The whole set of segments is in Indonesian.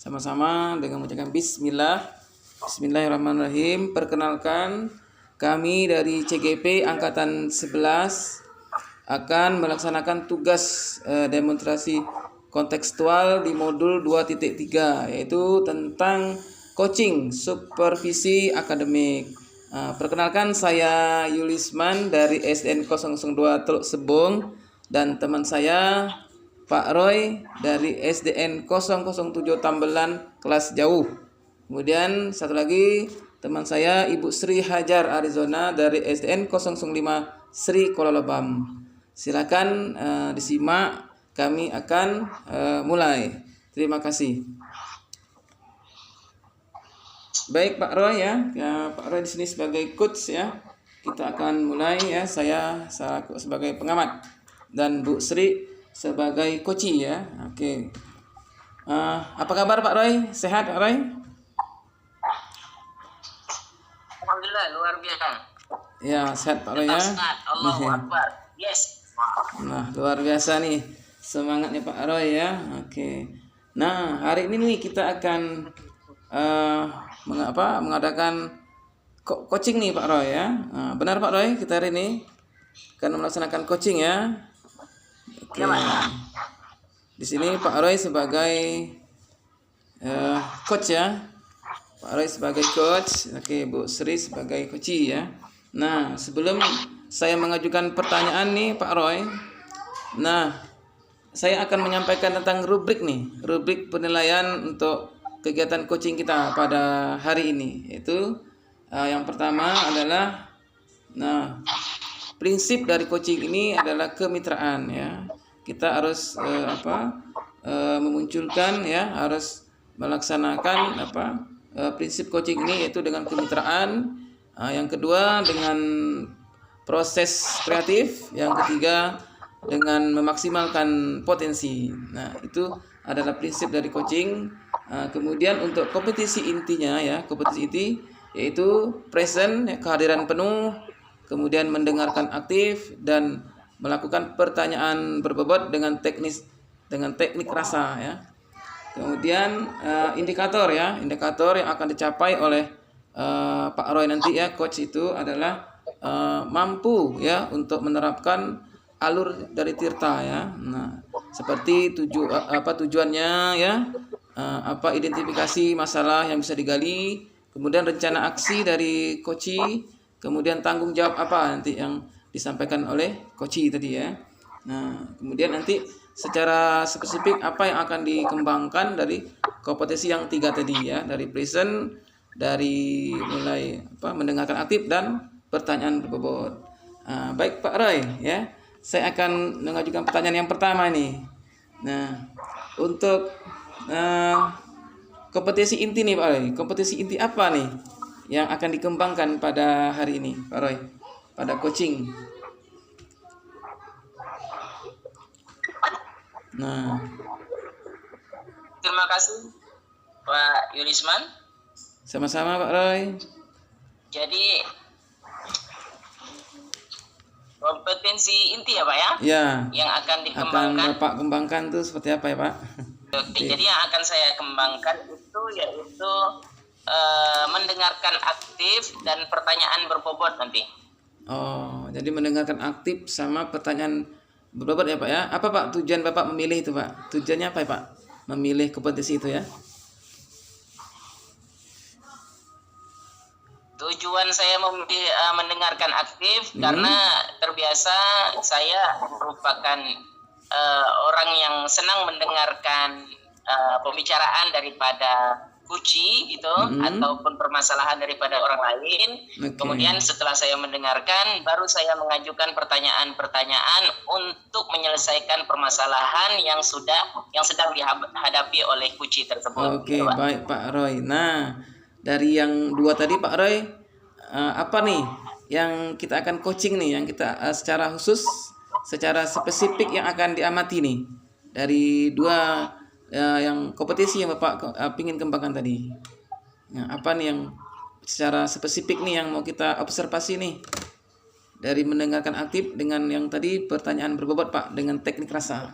Sama-sama dengan mengucapkan Bismillahirrahmanirrahim. Perkenalkan, kami dari CGP Angkatan 11 akan melaksanakan tugas demonstrasi kontekstual di modul 2.3, yaitu tentang coaching supervisi akademik. Perkenalkan, saya Yulisman dari SDN 002 Teluk Sebong dan teman saya Pak Roy dari SDN 007 Tambelan kelas jauh. Kemudian satu lagi teman saya Ibu Sri Hajar Arizona dari SDN 005 Sri Kuala Lebam. Silakan disimak, kami akan mulai. Terima kasih. Baik Pak Roy ya, Pak Roy di sini sebagai coach ya. Kita akan mulai ya. Saya sebagai pengamat dan Bu Sri sebagai koci ya. Oke. Apa kabar Pak Roy? Sehat Pak Roy? Alhamdulillah, luar biasa. Ya, sehat Pak Roy ya. Allahu Akbar. Yes. Nah, luar biasa nih semangatnya Pak Roy ya. Oke. Nah, hari ini nih kita akan mengadakan coaching nih Pak Roy ya. Benar Pak Roy, kita hari ini akan melaksanakan coaching ya. Oke. Di sini Pak Roy sebagai coach ya. Pak Roy sebagai coach, oke, Bu Sri sebagai coach ya. Nah, sebelum saya mengajukan pertanyaan nih Pak Roy, nah, saya akan menyampaikan tentang rubrik penilaian untuk kegiatan coaching kita pada hari ini. Yaitu yang pertama adalah, nah, prinsip dari coaching ini adalah kemitraan ya. Kita harus memunculkan ya, harus melaksanakan prinsip coaching ini, yaitu dengan kemitraan. Yang kedua dengan proses kreatif. Yang ketiga dengan memaksimalkan potensi. Nah, itu adalah prinsip dari coaching. Kemudian untuk kompetisi intinya ya, kompetisi inti yaitu present ya, kehadiran penuh, kemudian mendengarkan aktif dan melakukan pertanyaan berbobot dengan teknik rasa ya. Kemudian indikator yang akan dicapai oleh Pak Roy nanti ya, coach itu adalah mampu ya untuk menerapkan alur dari Tirta ya. Nah, seperti tujuannya ya, identifikasi masalah yang bisa digali, kemudian rencana aksi dari coach, kemudian tanggung jawab apa nanti yang disampaikan oleh coach tadi ya. Nah, kemudian nanti secara spesifik apa yang akan dikembangkan dari kompetensi yang 3 tadi ya, dari present, dari mulai mendengarkan aktif dan pertanyaan berbobot. Baik Pak Roy ya, saya akan mengajukan pertanyaan yang pertama nih. Nah, untuk kompetensi inti nih Pak Roy, kompetensi inti apa nih yang akan dikembangkan pada hari ini Pak Roy, pada coaching? Nah, Terima kasih Pak Yulisman. sama-sama Pak Roy. Jadi kompetensi inti ya Pak ya? Ya. Yang akan dikembangkan. Akan Bapak kembangkan tuh seperti apa ya Pak? Oke, jadi yang akan saya kembangkan itu yaitu mendengarkan aktif dan pertanyaan berbobot nanti. Oh, jadi mendengarkan aktif sama pertanyaan berbobot ya Pak ya. Apa Pak tujuan Bapak memilih itu Pak? Tujuannya apa ya Pak? Memilih kompetensi itu ya? Tujuan saya memilih mendengarkan aktif karena terbiasa saya merupakan orang yang senang mendengarkan pembicaraan daripada kuci gitu, ataupun permasalahan daripada orang lain. Okay. Kemudian setelah saya mendengarkan, baru saya mengajukan pertanyaan-pertanyaan untuk menyelesaikan permasalahan yang sedang dihadapi oleh kuci tersebut. Oke, baik Pak Roy. Nah, dari yang 2 tadi Pak Roy, apa nih yang kita akan coaching nih, yang kita secara khusus, secara spesifik yang akan diamati nih dari 2 yang kompetisi yang Bapak ingin kembangkan tadi. Nah, apa nih yang secara spesifik nih yang mau kita observasi nih dari mendengarkan aktif dengan yang tadi pertanyaan berbobot Pak dengan teknik rasa?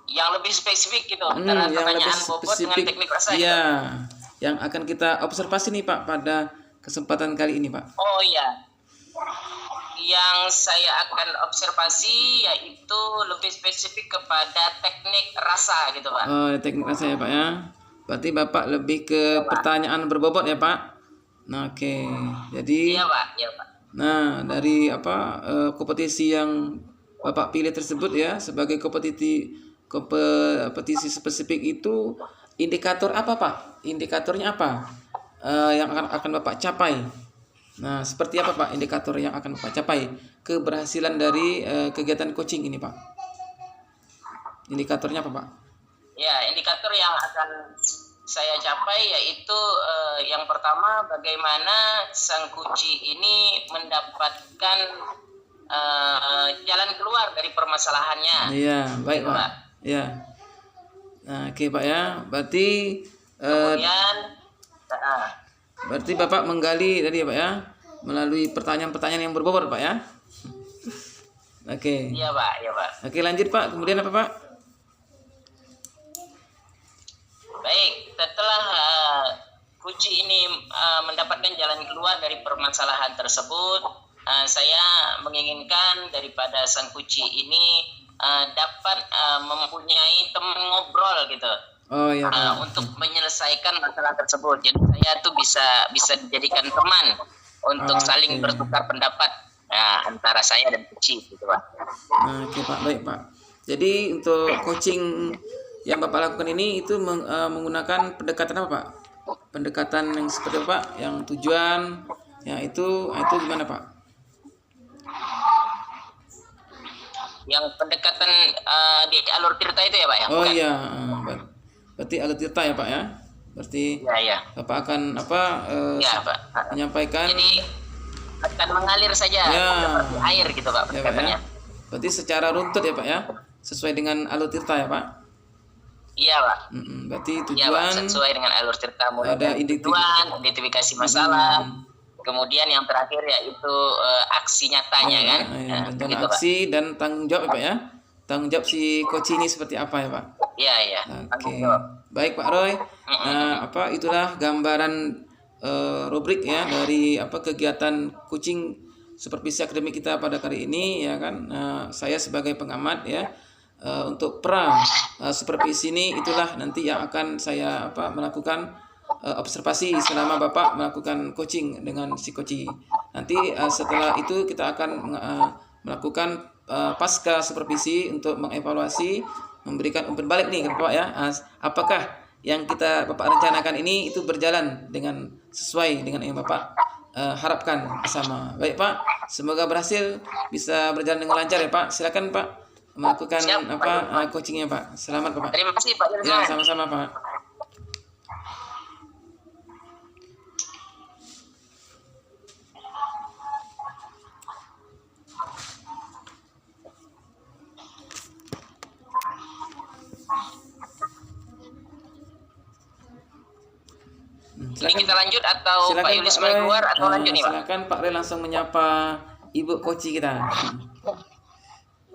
yang lebih spesifik gitu antara yang lebih pertanyaan bobot dengan spesifik. teknik rasa gitu. Iya, yang akan kita observasi nih Pak pada kesempatan kali ini Pak. Oh iya, yang saya akan observasi yaitu lebih spesifik kepada teknik rasa gitu Pak. Oh, teknik rasa ya Pak ya. Berarti Bapak lebih ke pertanyaan berbobot ya Pak. Nah, oke. Jadi, Iya Pak, iya Pak. nah dari kompetisi yang Bapak pilih tersebut ya sebagai kompetisi spesifik itu indikator apa Pak? Indikatornya apa yang akan Bapak capai? Nah, seperti apa Pak indikator yang akan Bapak capai keberhasilan dari kegiatan coaching ini Pak? Indikatornya apa Pak? Ya, indikator yang akan saya capai yaitu yang pertama bagaimana sang kuci ini mendapatkan jalan keluar dari permasalahannya. Iya, baik Gitu, Pak. Pak. Iya. Nah, oke Pak ya. Berarti Kemudian berarti Bapak menggali tadi ya Pak ya melalui pertanyaan-pertanyaan yang berbobot Pak ya. Oke. iya Pak, iya Pak. Oke, lanjut Pak. Kemudian apa Pak? Baik, setelah kuci ini mendapatkan jalan keluar dari permasalahan tersebut, saya menginginkan daripada sang kuci ini dapat mempunyai teman ngobrol gitu. Oh ya Pak. Untuk menyelesaikan masalah tersebut. Jadi saya tuh bisa dijadikan teman untuk saling bertukar pendapat antara saya dan kuci gitu Pak. Nah, oke Pak, baik Pak. Jadi untuk coaching yang Bapak lakukan ini itu menggunakan pendekatan apa Pak? Pendekatan yang seperti apa Pak? Yang tujuan ya itu gimana Pak? Yang pendekatan di alur tirta itu ya Pak ya? Oh Bukan? iya, berarti alur tirta ya Pak ya? Berarti Ya. Bapak akan Ya Pak. menyampaikan Jadi akan mengalir saja Ya. seperti air gitu Pak ya Pak ya? pendekatannya. Berarti secara runtut ya Pak ya? Sesuai dengan alur tirta ya Pak? Iya Pak. Berarti Iya Pak, tujuan sesuai dengan alur tirta mulai ada dari tujuan, identifikasi masalah, kemudian yang terakhir yaitu aksi nyatanya kan. rencana Gitu Pak. aksi dan tanggung jawab ya Pak ya? Tanggung jawab si coach ini seperti apa ya Pak? Iya. Oke, baik Pak Roy. Nah, itulah gambaran rubrik ya dari kegiatan coaching supervisi akademik kita pada kali ini ya kan. Saya sebagai pengamat ya untuk supervisi ini itulah nanti yang akan saya melakukan observasi selama Bapak melakukan coaching dengan si coach. Nanti setelah itu kita akan melakukan pasca supervisi untuk mengevaluasi, memberikan umpan balik nih ke Bapak ya. Apakah yang Bapak rencanakan ini itu berjalan dengan sesuai dengan yang Bapak harapkan bersama. Baik Pak, semoga berhasil, bisa berjalan dengan lancar ya Pak. Silakan Pak melakukan coachingnya Pak. Selamat Pak. Terima kasih Pak. Ya, sama-sama Pak. Ini kita lanjut atau Pak Yulis mulai keluar atau lanjut nih Pak? Silakan Pak Roy langsung menyapa Ibu coach kita.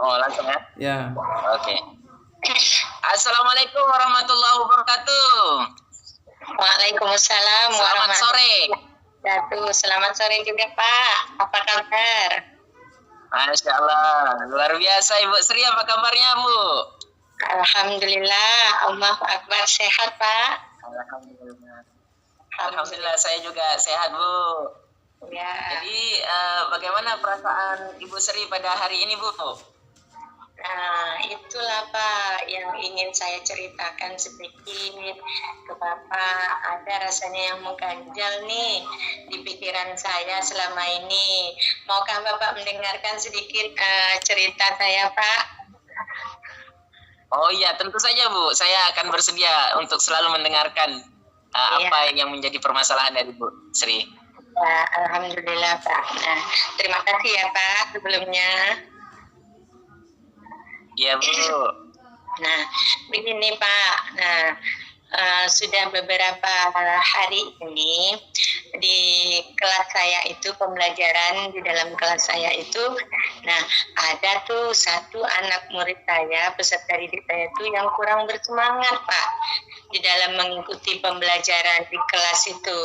Oh langsung ya? Ya. Oke. Assalamualaikum warahmatullahi wabarakatuh. Waalaikumsalam Selamat sore. wabarakatuh. Selamat sore juga Pak. Apa kabar? Masya Allah, luar biasa Ibu Sri, apa kabarnya Bu? Alhamdulillah, Allahu Akbar, sehat Pak. Alhamdulillah saya juga sehat Bu. Ya, Jadi bagaimana perasaan Ibu Sri pada hari ini Bu? nah itulah Pak yang ingin saya ceritakan sedikit ke Bapak. Ada rasanya yang mengganjal nih di pikiran saya selama ini. Maukah Bapak mendengarkan sedikit cerita saya Pak? Oh iya, tentu saja Bu. Saya akan bersedia untuk selalu mendengarkan apa yang menjadi permasalahan dari Bu Sri. Ya, alhamdulillah Pak. Nah, terima kasih ya Pak sebelumnya. Iya Bu. Nah, begini Pak. Nah, sudah beberapa hari ini di kelas saya itu, pembelajaran di dalam kelas saya itu, nah ada tuh satu anak murid saya, peserta didik saya itu yang kurang bersemangat Pak di dalam mengikuti pembelajaran di kelas itu.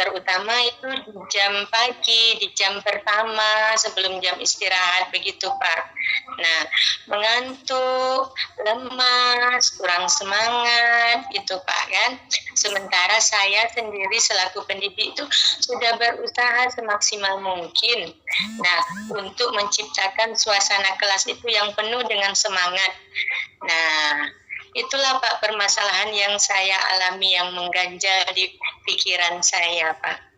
Terutama itu di jam pagi, di jam pertama sebelum jam istirahat begitu Pak. Nah, mengantuk, lemas, kurang semangat gitu Pak kan. Sementara saya sendiri selaku pendidik itu sudah berusaha semaksimal mungkin. Nah, untuk menciptakan suasana kelas itu yang penuh dengan semangat. Nah, itulah Pak permasalahan yang saya alami yang mengganjal di pikiran saya Pak.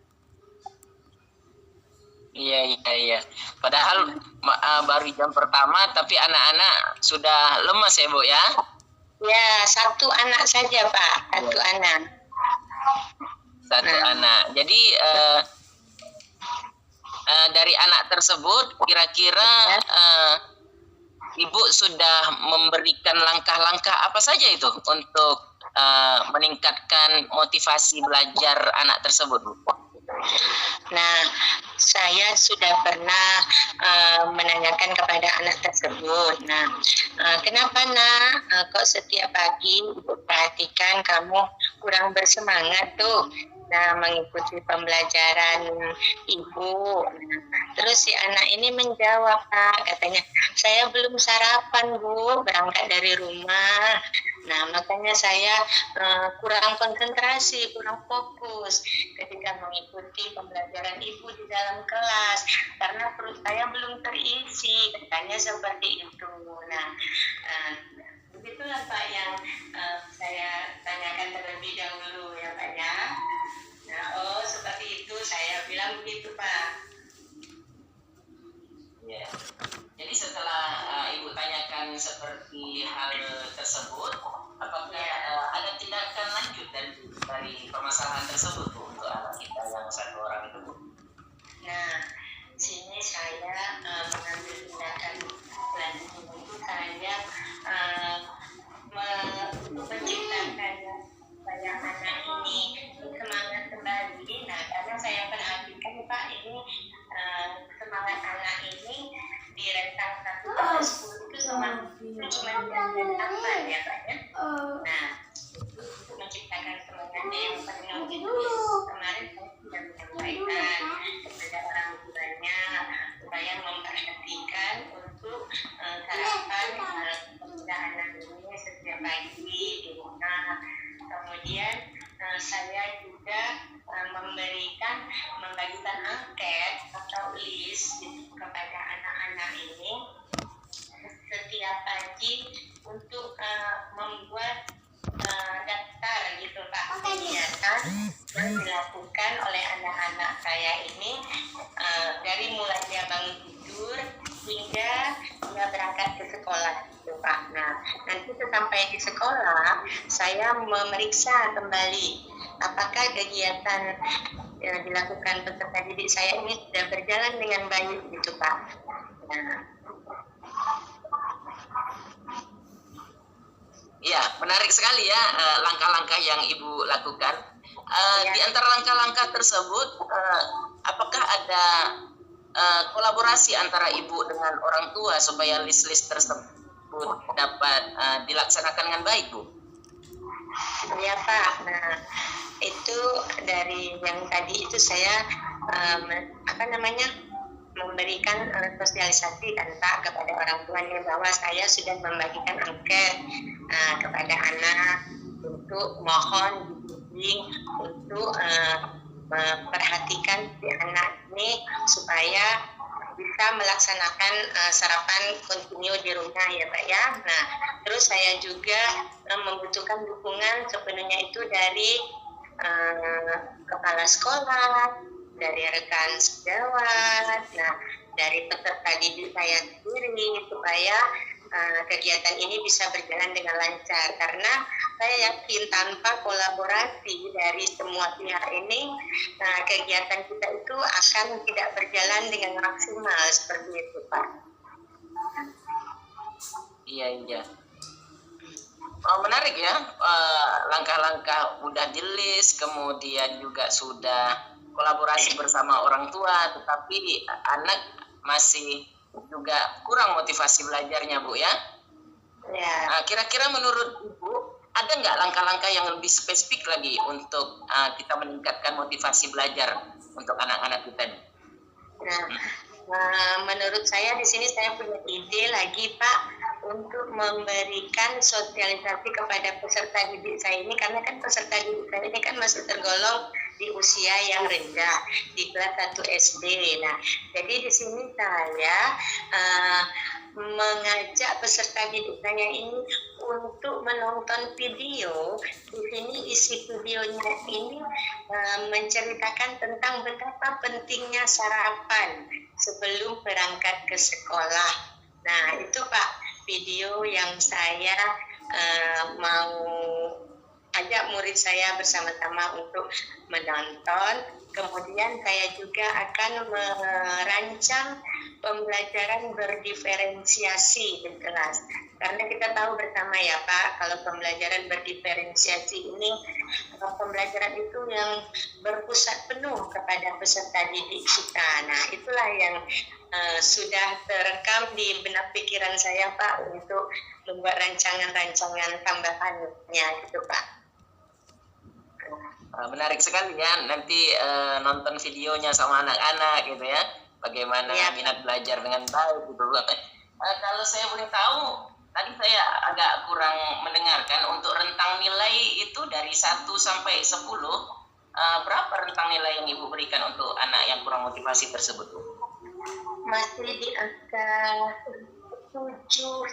Iya. Padahal baru jam pertama, tapi anak-anak sudah lemas ya Bu ya? Ya, satu anak saja Pak, satu anak. Satu anak. Jadi dari anak tersebut, kira-kira Ibu sudah memberikan langkah-langkah apa saja itu untuk meningkatkan motivasi belajar anak tersebut, Bu? Nah, saya sudah pernah menanyakan kepada anak tersebut. Nah, kenapa nak? Kok setiap pagi ibu perhatikan kamu kurang bersemangat tuh. Nah, mengikuti pembelajaran ibu. Nah, terus si anak ini menjawab, Pak, katanya, saya belum sarapan Bu, berangkat dari rumah. Nah, makanya saya kurang konsentrasi, kurang fokus ketika mengikuti pembelajaran ibu di dalam kelas karena perut saya belum terisi, katanya seperti itu. Nah, begitulah Pak yang saya tanyakan terlebih dahulu ya Pak ya. Nah, oh seperti itu, saya bilang begitu Pak. Ya. Jadi setelah Ibu tanyakan seperti hal tersebut, apakah ada tindakan lanjut dari permasalahan tersebut Bu, untuk anak kita yang satu orang itu Bu? Nah, sini saya mengambil tindakan selanjutnya itu saya menciptakan supaya anak ini semangat kembali. Nah, karena saya perhatikan Pak ini semangat anak ini di rentang 1 sampai 10 itu cuma jam apa ya Pak ya. Nah, untuk menciptakan semangatnya yang penuh itu kemarin saya sudah menyampaikan kepada orang tuanya supaya memperhatikan untuk sarapan kepada anak ini setiap pagi di rumah. Kemudian saya juga membagikan angket atau list kepada anak-anak ini setiap pagi untuk membuat daftar gitu Pak, kegiatan yang dilakukan oleh anak-anak saya ini dari mulai dia bangun tidur hingga dia berangkat ke sekolah gitu Pak. Nah, nanti sampai di sekolah saya memeriksa kembali apakah kegiatan yang dilakukan peserta didik saya ini sudah berjalan dengan baik gitu Pak. Nah, ya, menarik sekali ya langkah-langkah yang Ibu lakukan. Di antara langkah-langkah tersebut, apakah ada kolaborasi antara Ibu dengan orang tua supaya list-list tersebut dapat dilaksanakan dengan baik, Bu? Ya Pak. Nah, itu dari yang tadi itu saya memberikan sosialisasi kan Pak kepada orang tuanya bahwa saya sudah membagikan angket kepada anak untuk mohon dibimbing untuk memperhatikan si anak ini supaya bisa melaksanakan sarapan kontinu di rumah ya Pak ya. Nah, terus saya juga membutuhkan dukungan sepenuhnya itu dari kepala sekolah, dari rekan sejawat, nah dari peserta didik saya sendiri supaya kegiatan ini bisa berjalan dengan lancar karena saya yakin tanpa kolaborasi dari semua pihak ini kegiatan kita itu akan tidak berjalan dengan maksimal seperti itu Pak. Iya. Menarik ya, langkah-langkah udah di list, kemudian juga sudah kolaborasi bersama orang tua, tetapi anak masih juga kurang motivasi belajarnya, Bu ya. Ya. Kira-kira menurut Ibu, ada nggak langkah-langkah yang lebih spesifik lagi untuk kita meningkatkan motivasi belajar untuk anak-anak kita nih? Nah, menurut saya di sini saya punya ide lagi Pak untuk memberikan sosialisasi kepada peserta didik saya ini, karena kan peserta didik saya ini kan masih tergolong di usia yang rendah di kelas 1 SD. Nah, jadi di sini saya mengajak peserta didik saya ini untuk menonton video. Di sini isi videonya ini menceritakan tentang betapa pentingnya sarapan sebelum berangkat ke sekolah. Nah, itu Pak video yang saya mau ajak murid saya bersama-sama untuk menonton. Kemudian saya juga akan merancang pembelajaran berdiferensiasi di kelas. Karena kita tahu bersama ya Pak, kalau pembelajaran berdiferensiasi ini, pembelajaran itu yang berpusat penuh kepada peserta didik kita. Nah, itulah yang sudah terekam di benak pikiran saya Pak untuk membuat rancangan-rancangan tambahannya gitu Pak. Menarik sekali ya, nanti nonton videonya sama anak-anak gitu ya, bagaimana minat belajar dengan baik gitu. Kalau saya boleh tahu, tadi saya agak kurang mendengarkan untuk rentang nilai itu dari 1 sampai 10, berapa rentang nilai yang Ibu berikan untuk anak yang kurang motivasi tersebut? Masih di angka 7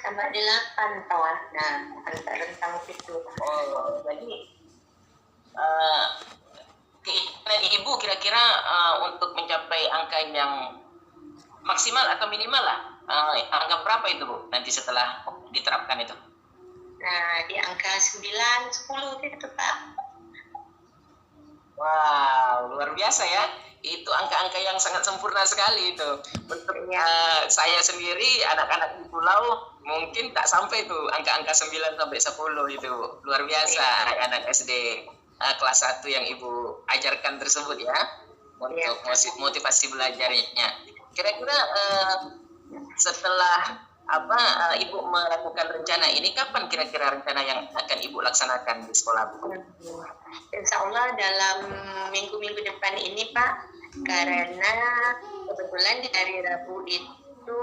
sama 8 kawan. Nah, rentang itu. Oh, jadi keinginan Ibu kira-kira untuk mencapai angka yang maksimal atau minimal lah, angka berapa itu Bu nanti setelah diterapkan itu? Nah, di angka 9, 10 gitu Pak. Wow, luar biasa ya. Itu angka-angka yang sangat sempurna sekali itu. Untuk saya sendiri, anak-anak di pulau mungkin tak sampai tuh angka-angka 9 sampai 10 itu. Luar biasa anak-anak SD kelas 1 yang Ibu ajarkan tersebut ya, untuk motivasi belajarnya. Kira-kira setelah Ibu melakukan rencana ini, kapan kira-kira rencana yang akan Ibu laksanakan di sekolah? Insya Allah dalam minggu-minggu depan ini Pak, karena kebetulan di hari Rabu itu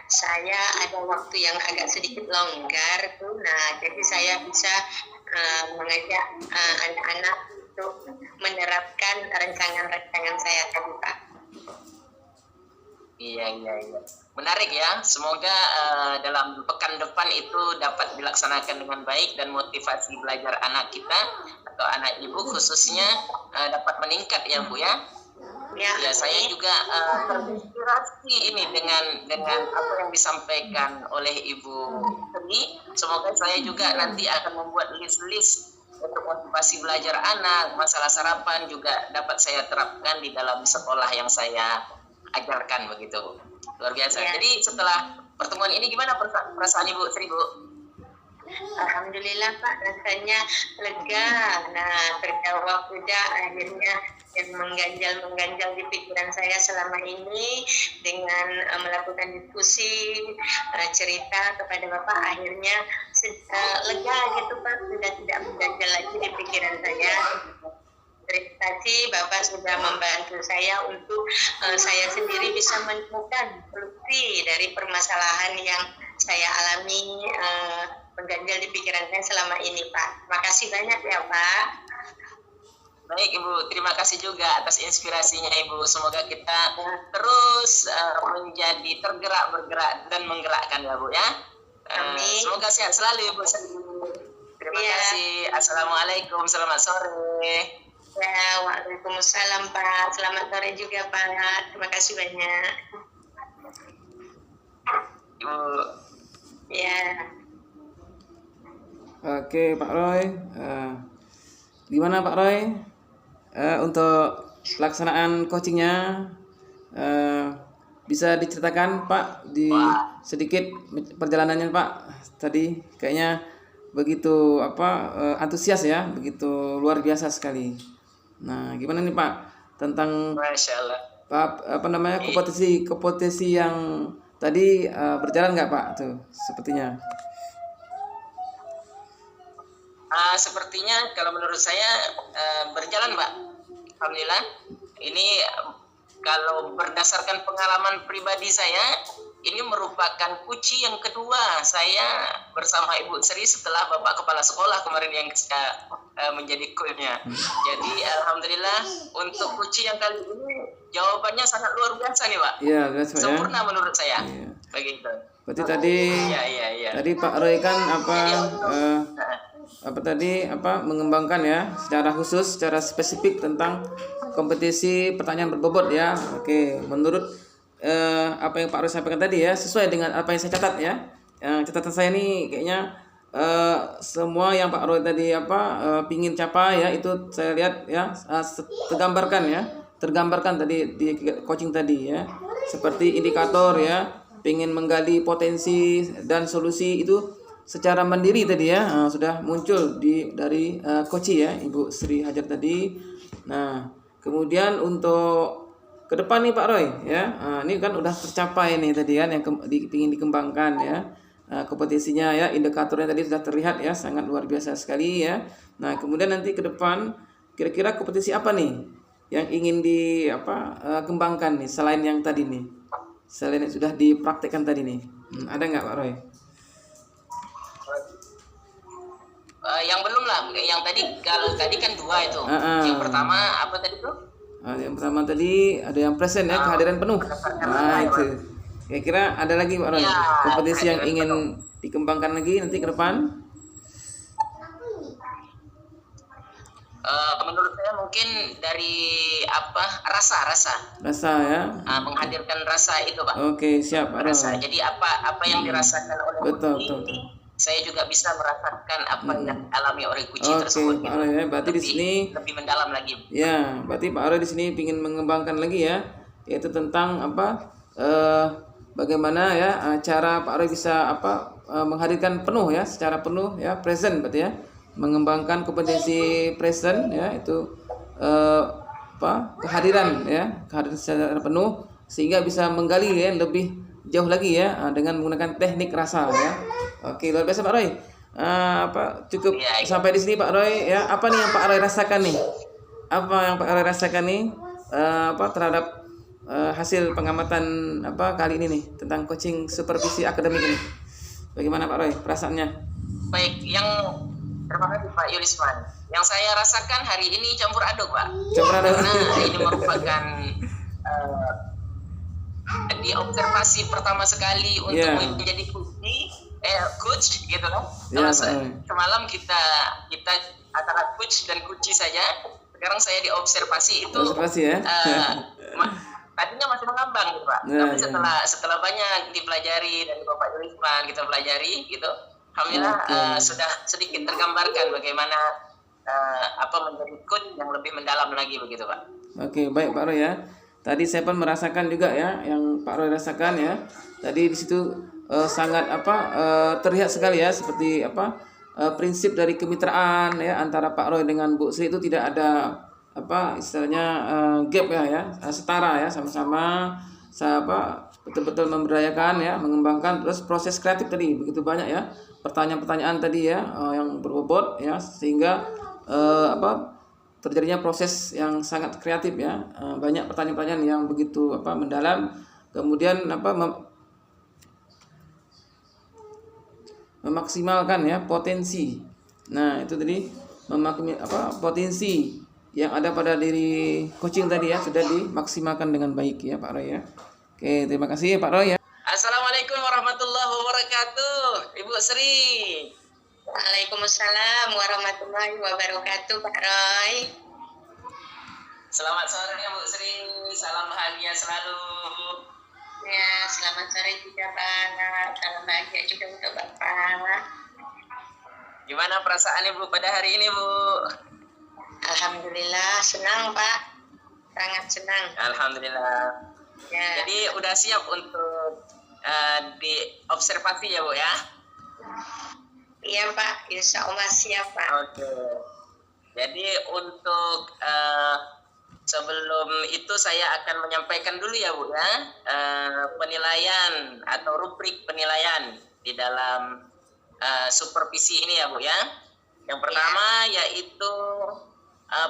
saya ada waktu yang agak sedikit longgar tuh. Nah, jadi saya bisa mengajak anak-anak untuk menerapkan rancangan-rancangan saya tadi Pak. Iya. Menarik ya. Semoga dalam pekan depan itu dapat dilaksanakan dengan baik dan motivasi belajar anak kita atau anak Ibu khususnya dapat meningkat ya Bu ya. Ya, saya juga terinspirasi ini dengan apa yang disampaikan oleh Ibu Tri. Semoga saya juga nanti akan membuat list-list untuk motivasi belajar anak, masalah sarapan juga dapat saya terapkan di dalam sekolah yang saya ajarkan begitu. Luar biasa. Jadi setelah pertemuan ini gimana perasaan Ibu Tri, Bu? Alhamdulillah Pak, rasanya lega. Nah, terjawab sudah akhirnya yang mengganjal di pikiran saya selama ini dengan melakukan diskusi, cerita kepada Bapak, akhirnya lega gitu Pak, sudah tidak mengganjal lagi di pikiran saya. Terima kasih Bapak sudah membantu saya untuk saya sendiri bisa menemukan solusi dari permasalahan yang saya alami mengganjal di pikiran saya selama ini Pak. Terima kasih banyak ya Pak. Baik Ibu, terima kasih juga atas inspirasinya Ibu. Semoga kita terus menjadi bergerak dan menggerakkan ya Bu ya. Amin. Semoga sehat selalu Ibu. Terima kasih. Assalamualaikum, selamat sore. Ya, waalaikumsalam Pak. Selamat sore juga Pak. Terima kasih banyak. Ibu. Ya. Oke Pak Roy, gimana Pak Roy untuk pelaksanaan coachingnya, bisa diceritakan Pak di sedikit perjalanannya Pak? Tadi kayaknya begitu antusias ya, begitu luar biasa sekali. Nah, gimana nih Pak tentang Masya Allah. kompetisi yang tadi berjalan nggak Pak tuh sepertinya? Sepertinya kalau menurut saya berjalan, Mbak. Alhamdulillah. Ini kalau berdasarkan pengalaman pribadi saya, ini merupakan kuci yang kedua saya bersama Ibu Sri setelah Bapak Kepala Sekolah kemarin yang menjadi coachnya. Jadi alhamdulillah untuk kuci yang kali ini jawabannya sangat luar biasa nih, Pak. Iya, biasa ya. Sempurna menurut saya. Iya. Begitu. Berarti tadi Iya. tadi Pak Roy kan Jadi, mengembangkan ya secara khusus, secara spesifik tentang kompetisi pertanyaan berbobot ya. Oke, menurut apa yang Pak Roy sampaikan tadi ya, sesuai dengan apa yang saya catat ya. Catatan saya ini kayaknya semua yang Pak Roy tadi pingin capai ya, itu saya lihat ya tergambarkan tadi di coaching tadi ya. Seperti indikator ya, pengen menggali potensi dan solusi itu secara mandiri tadi ya, sudah muncul dari coach ya Ibu Sri Hajar tadi. Nah, kemudian untuk ke depan nih Pak Roy ya, ini kan udah tercapai nih tadi kan yang ingin dikembangkan ya, kompetisinya ya, indikatornya tadi sudah terlihat ya, sangat luar biasa sekali ya. Nah, kemudian nanti ke depan kira-kira kompetisi apa nih yang ingin kembangkan nih selain yang tadi nih, selain yang sudah dipraktekkan tadi nih, ada nggak Pak Roy? yang belum lah, yang tadi kalau tadi kan dua itu. Yang pertama apa tadi tuh? Yang pertama tadi ada yang present ya, kehadiran penuh. Nah itu. Kira-kira ada lagi Pak Roy kompetisi yang ingin dikembangkan lagi nanti ke depan? Menurut saya mungkin dari rasa ya, menghadirkan rasa itu Pak. Oke, siap Pak Roy. Rasa. Jadi apa yang dirasakan oleh betul. Saya juga bisa merasakan apa yang alami oleh kuci tersebut. Pak Roy ya, berarti di sini lebih mendalam lagi. Ya, berarti Pak Roy di sini ingin mengembangkan lagi ya, yaitu tentang bagaimana ya cara Pak Roy bisa menghadirkan penuh ya, secara penuh ya, present berarti ya, mengembangkan kompetensi present ya, itu kehadiran secara penuh sehingga bisa menggali ya lebih jauh lagi ya dengan menggunakan teknik rasa ya. Oke, luar biasa Pak Roy. Cukup sampai di sini Pak Roy ya. Apa nih yang Pak Roy rasakan nih? Apa yang Pak Roy rasakan nih terhadap hasil pengamatan kali ini nih tentang coaching supervisi akademik ini? Bagaimana Pak Roy perasaannya? Baik, terima kasih Pak Yulisman. Yang saya rasakan hari ini campur aduk Pak. Karena ini merupakan diobservasi pertama sekali untuk menjadi coach gitu kan. Semalam kita antara coach dan kunci saja. Sekarang saya diobservasi itu. Tadinya masih mengambang gitu Pak. Tapi setelah banyak dipelajari dari Bapak Yulisman kita pelajari gitu. Alhamdulillah sudah sedikit tergambarkan bagaimana menjadi coach yang lebih mendalam lagi begitu Pak. Oke, baik Pak Roy ya. Tadi saya pun merasakan juga ya yang Pak Roy rasakan ya. Tadi di situ sangat terlihat sekali ya, seperti prinsip dari kemitraan ya antara Pak Roy dengan Bu Sri itu tidak ada istilahnya gap ya, setara ya, sama-sama betul-betul memberdayakan ya, mengembangkan. Terus proses kreatif tadi begitu banyak ya, pertanyaan-pertanyaan tadi ya yang berbobot ya, sehingga terjadinya proses yang sangat kreatif ya, banyak pertanyaan-pertanyaan yang begitu mendalam, kemudian memaksimalkan ya potensi. Nah itu tadi potensi yang ada pada diri coaching tadi ya, sudah dimaksimalkan dengan baik ya Pak Roy ya. Oke, terima kasih Pak Roy ya. Assalamualaikum warahmatullahi wabarakatuh, Ibu Sri. Waalaikumsalam warahmatullahi wabarakatuh Pak Roy. Selamat sore Bu Sri, salam bahagia selalu. Ya, selamat sore juga Pak. Salam bahagia juga untuk Bapak. Gimana perasaan Ibu pada hari ini Bu? Alhamdulillah senang Pak, sangat senang. Alhamdulillah. Ya. Jadi udah siap untuk diobservasi ya Bu ya? Iya Pak, insya Allah siap Pak. Oke. Jadi untuk sebelum itu saya akan menyampaikan dulu ya Bu ya, penilaian atau rubrik penilaian di dalam supervisi ini ya Bu ya. Yang pertama yaitu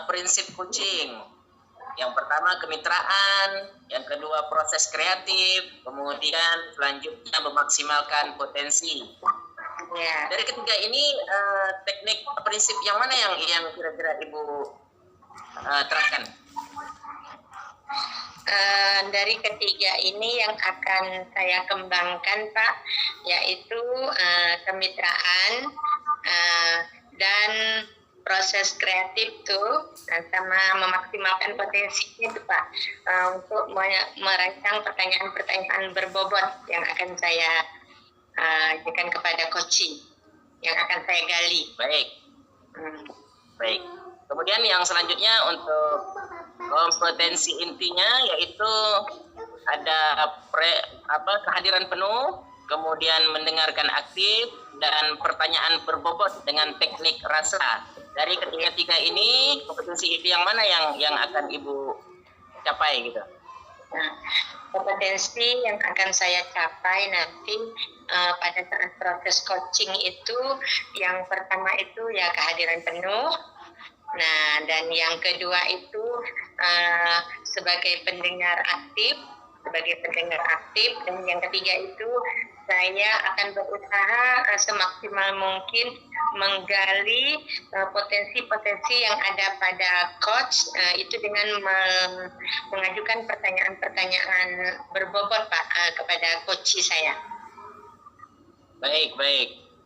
prinsip coaching. Yang pertama kemitraan, yang kedua proses kreatif, kemudian selanjutnya memaksimalkan potensi. Ya. Dari ketiga ini teknik prinsip yang mana yang kira-kira Ibu terapkan? Dari ketiga ini yang akan saya kembangkan Pak, yaitu kemitraan dan proses kreatif tuh, sama memaksimalkan potensinya tuh Pak, untuk merancang pertanyaan-pertanyaan berbobot yang akan saya ajukan kepada coaching, yang akan saya gali. Baik. Baik. Kemudian yang selanjutnya untuk kompetensi intinya yaitu ada kehadiran penuh, kemudian mendengarkan aktif dan pertanyaan berbobot dengan teknik rasa. Dari ketiga ini kompetensi inti yang mana yang akan Ibu capai gitu? Nah, kompetensi yang akan saya capai nanti pada saat proses coaching itu, yang pertama itu ya kehadiran penuh. Nah, dan yang kedua itu sebagai pendengar aktif, dan yang ketiga itu saya akan berusaha semaksimal mungkin menggali potensi-potensi yang ada pada coach, itu dengan mengajukan pertanyaan-pertanyaan berbobot Pak kepada coach saya. Baik.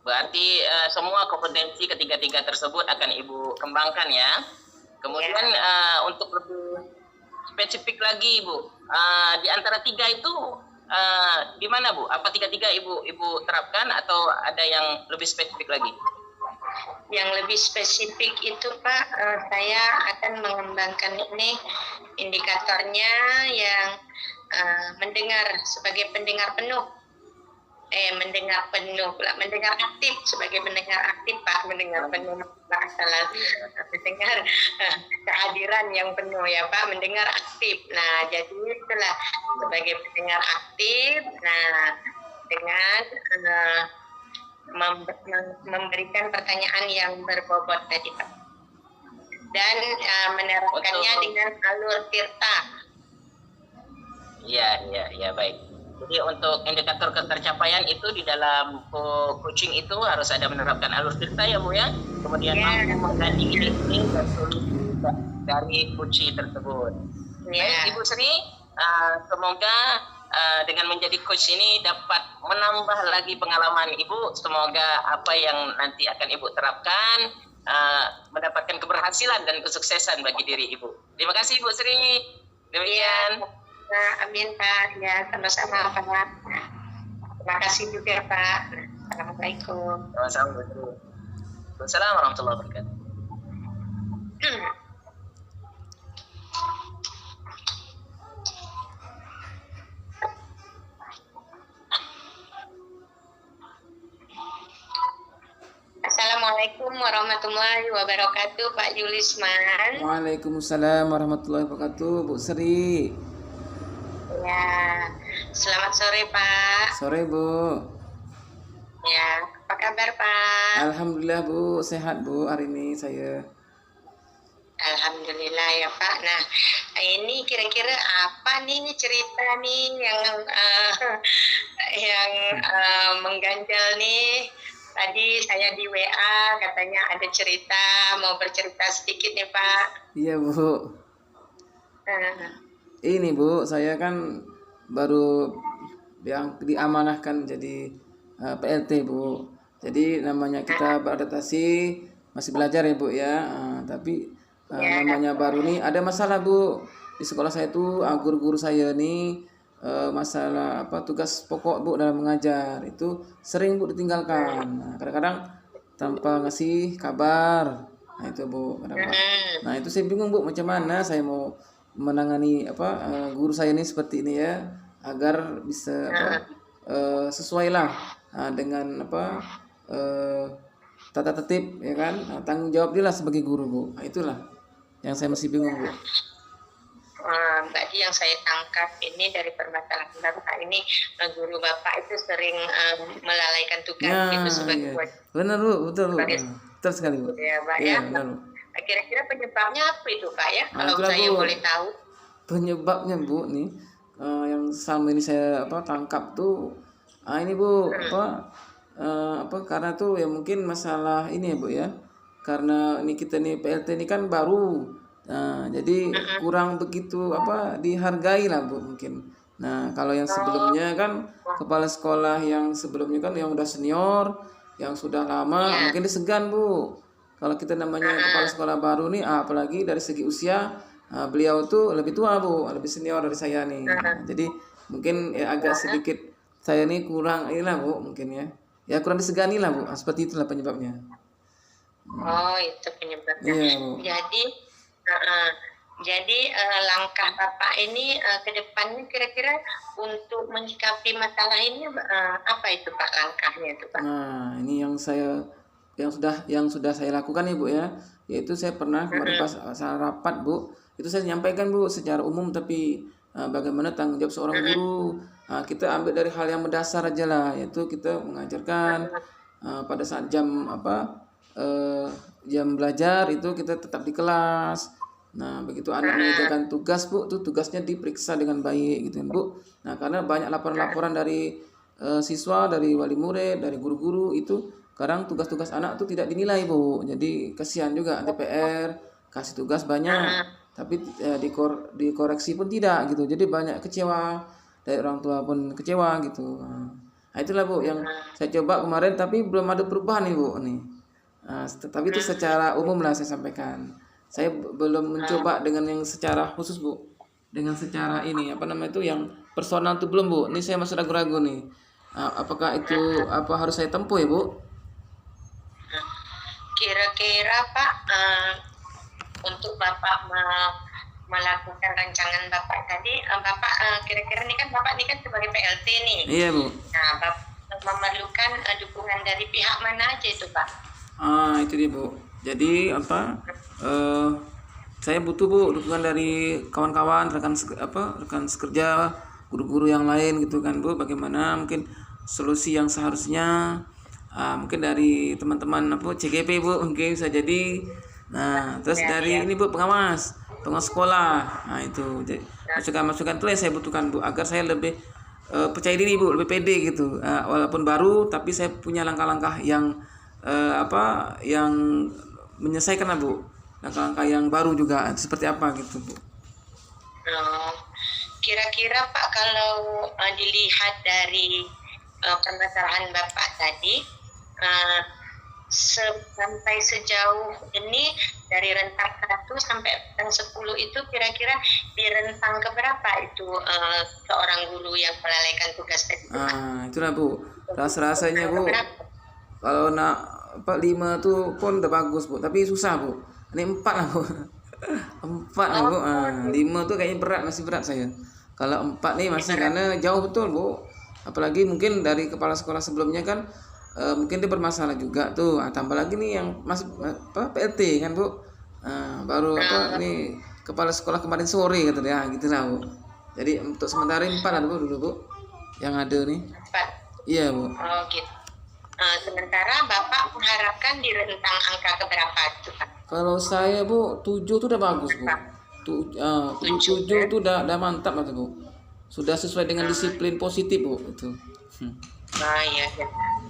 Berarti semua kompetensi ketiga-tiga tersebut akan Ibu kembangkan ya. Kemudian untuk lebih spesifik lagi Bu, di antara tiga itu di mana Bu? Apa tiga-tiga Ibu terapkan atau ada yang lebih spesifik lagi? Yang lebih spesifik itu Pak, saya akan mengembangkan ini indikatornya yang mendengar sebagai pendengar penuh. Mendengar aktif sebagai pendengar aktif Pak, mendengar penuh salah, mendengar kehadiran yang penuh ya Pak, mendengar aktif. Nah, jadi itulah sebagai pendengar aktif. Nah, dengan memberikan pertanyaan yang berbobot tadi Pak, dan menerapkannya dengan alur tirta. Iya, baik. Jadi untuk indikator ketercapaian itu di dalam coaching itu harus ada menerapkan alur tirta ya Bu ya. Kemudian mampu mengganti ide dan solusi dari coaching tersebut. Baik Ibu Sri, semoga dengan menjadi coach ini dapat menambah lagi pengalaman Ibu. Semoga apa yang nanti akan Ibu terapkan mendapatkan keberhasilan dan kesuksesan bagi diri Ibu. Terima kasih Ibu Sri. Demikian. Amin Pak, ya sama-sama Pak. Terima kasih juga Pak. Assalamualaikum. Assalamualaikum warahmatullahi wabarakatuh. Assalamualaikum warahmatullahi wabarakatuh Pak Julisman. Waalaikumsalam warahmatullahi wabarakatuh Bu Sri. Ya, selamat sore Pak. Sore Bu. Ya, apa kabar Pak? Alhamdulillah Bu, sehat Bu hari ini saya. Alhamdulillah ya Pak. Nah, ini kira-kira apa nih cerita nih yang mengganjal nih? Tadi saya di WA katanya ada cerita, mau bercerita sedikit nih Pak. Iya Bu. Ini Bu, saya kan baru yang diamanahkan jadi PLT Bu. Jadi namanya kita beradaptasi, masih belajar ya Bu ya. Tapi namanya baru nih ada masalah Bu. Di sekolah saya tuh guru-guru saya nih masalah tugas pokok Bu dalam mengajar itu sering Bu ditinggalkan. Nah, kadang-kadang tanpa ngasih kabar. Nah itu Bu. Nah itu saya bingung Bu, macam mana saya mau menangani guru saya ini seperti ini ya, agar bisa sesuai lah dengan tata tertib ya kan. Nah, tanggung jawab dia lah sebagai guru Bu. Nah, itulah yang saya masih bingung Bu. Berarti yang saya tangkap ini dari permasalahan Bapak ini, guru Bapak itu sering melalaikan tugas itu sebagai Iya. Benar Bu, betul Bu. Betul sekali Bu. ya Pak Iya ya. benar Bu. Kira-kira penyebabnya apa itu Pak ya? Nah, Kalau itulah, saya Bu. boleh tahu. Penyebabnya Bu nih yang selama ini saya tangkap tuh ini Bu karena tuh ya mungkin masalah ini ya Bu ya, karena ini kita nih PLT ini kan baru, nah jadi kurang begitu dihargai lah Bu mungkin. Nah kalau yang sebelumnya kan kepala sekolah yang sebelumnya kan yang udah senior, yang sudah lama mungkin disegan Bu. Kalau kita namanya kepala sekolah baru nih, apalagi dari segi usia, beliau tuh lebih tua Bu, lebih senior dari saya nih. Nah, jadi mungkin ya agak sedikit saya nih kurang inilah Bu mungkin ya. Ya kurang disegani lah Bu. Seperti itulah penyebabnya. Oh, itu penyebabnya. Iya Bu. Jadi langkah Bapak ini ke depannya kira-kira untuk menyikapi masalah ini apa itu Pak langkahnya itu Pak? Nah ini yang sudah saya lakukan ya Bu ya, yaitu saya pernah kemarin pas rapat Bu, itu saya menyampaikan Bu secara umum, tapi bagaimana tanggung jawab seorang guru. Kita ambil dari hal yang mendasar aja lah, yaitu kita mengajarkan pada saat jam belajar itu kita tetap di kelas. Nah begitu anak mengerjakan tugas Bu, tuh tugasnya diperiksa dengan baik gitu kan Bu. Nah karena banyak laporan-laporan dari siswa, dari wali murid, dari guru-guru itu kadang tugas-tugas anak tuh tidak dinilai Bu. Jadi kasihan juga DPR kasih tugas banyak tapi dikoreksi pun tidak gitu. Jadi banyak kecewa, dari orang tua pun kecewa gitu. Nah itulah Bu yang saya coba kemarin, tapi belum ada perubahan nih Bu nih. Tapi itu secara umum lah saya sampaikan. Saya belum mencoba dengan yang secara khusus Bu. Dengan secara ini itu yang personal tuh belum Bu. Ini saya masih ragu-ragu nih. Apakah itu harus saya tempuh ya Bu? Kira-kira Pak untuk Bapak melakukan rancangan Bapak tadi, Bapak kira-kira ini kan Bapak ini kan sebagai PLT nih. Iya Bu. Nah Bapak memerlukan dukungan dari pihak mana aja itu Pak? Itu dia Bu. Jadi saya butuh Bu dukungan dari kawan-kawan, rekan sekerja, guru-guru yang lain gitu kan Bu. Bagaimana mungkin solusi yang seharusnya mungkin dari teman-teman CGP Bu, mungkin bisa jadi. Nah terus dari ini Bu pengawas sekolah. Nah itu masukan-masukan itu yang saya butuhkan Bu, agar saya lebih percaya diri Bu, lebih pede gitu. Walaupun baru tapi saya punya langkah-langkah yang yang menyelesaikan lah Bu, langkah-langkah yang baru juga seperti apa gitu Bu. Kira-kira Pak kalau dilihat dari permasalahan Bapak tadi, sampai sejauh ini dari rentang 1 sampai rentang 10 itu kira-kira di rentang keberapa itu seorang guru yang melalaikan tugas tadi? Itulah Bu, rasanya Bu. Kalau 5 tuh pun udah bagus Bu, tapi susah Bu. Ini 4 lah Bu. 4 lah Bu. 5 tuh kayaknya masih berat saya. Kalau 4 nih masih, karena jauh betul Bu. Apalagi mungkin dari kepala sekolah sebelumnya kan mungkin dia bermasalah juga tuh. Tambah lagi nih yang masih PLT kan Bu. Baru nih kepala sekolah kemarin sore gitu ya, gitulah Bu. Jadi untuk sementara 4 lah Bu dulu Bu yang ada nih. 4. Iya Bu. Oh gitu. Sementara Bapak mengharapkan di rentang angka keberapa itu Pak? Kalau saya Bu 7 tuh udah bagus Bu. 7 tuh udah mantap lah tuh Bu. Sudah sesuai dengan disiplin positif Bu itu. Iya.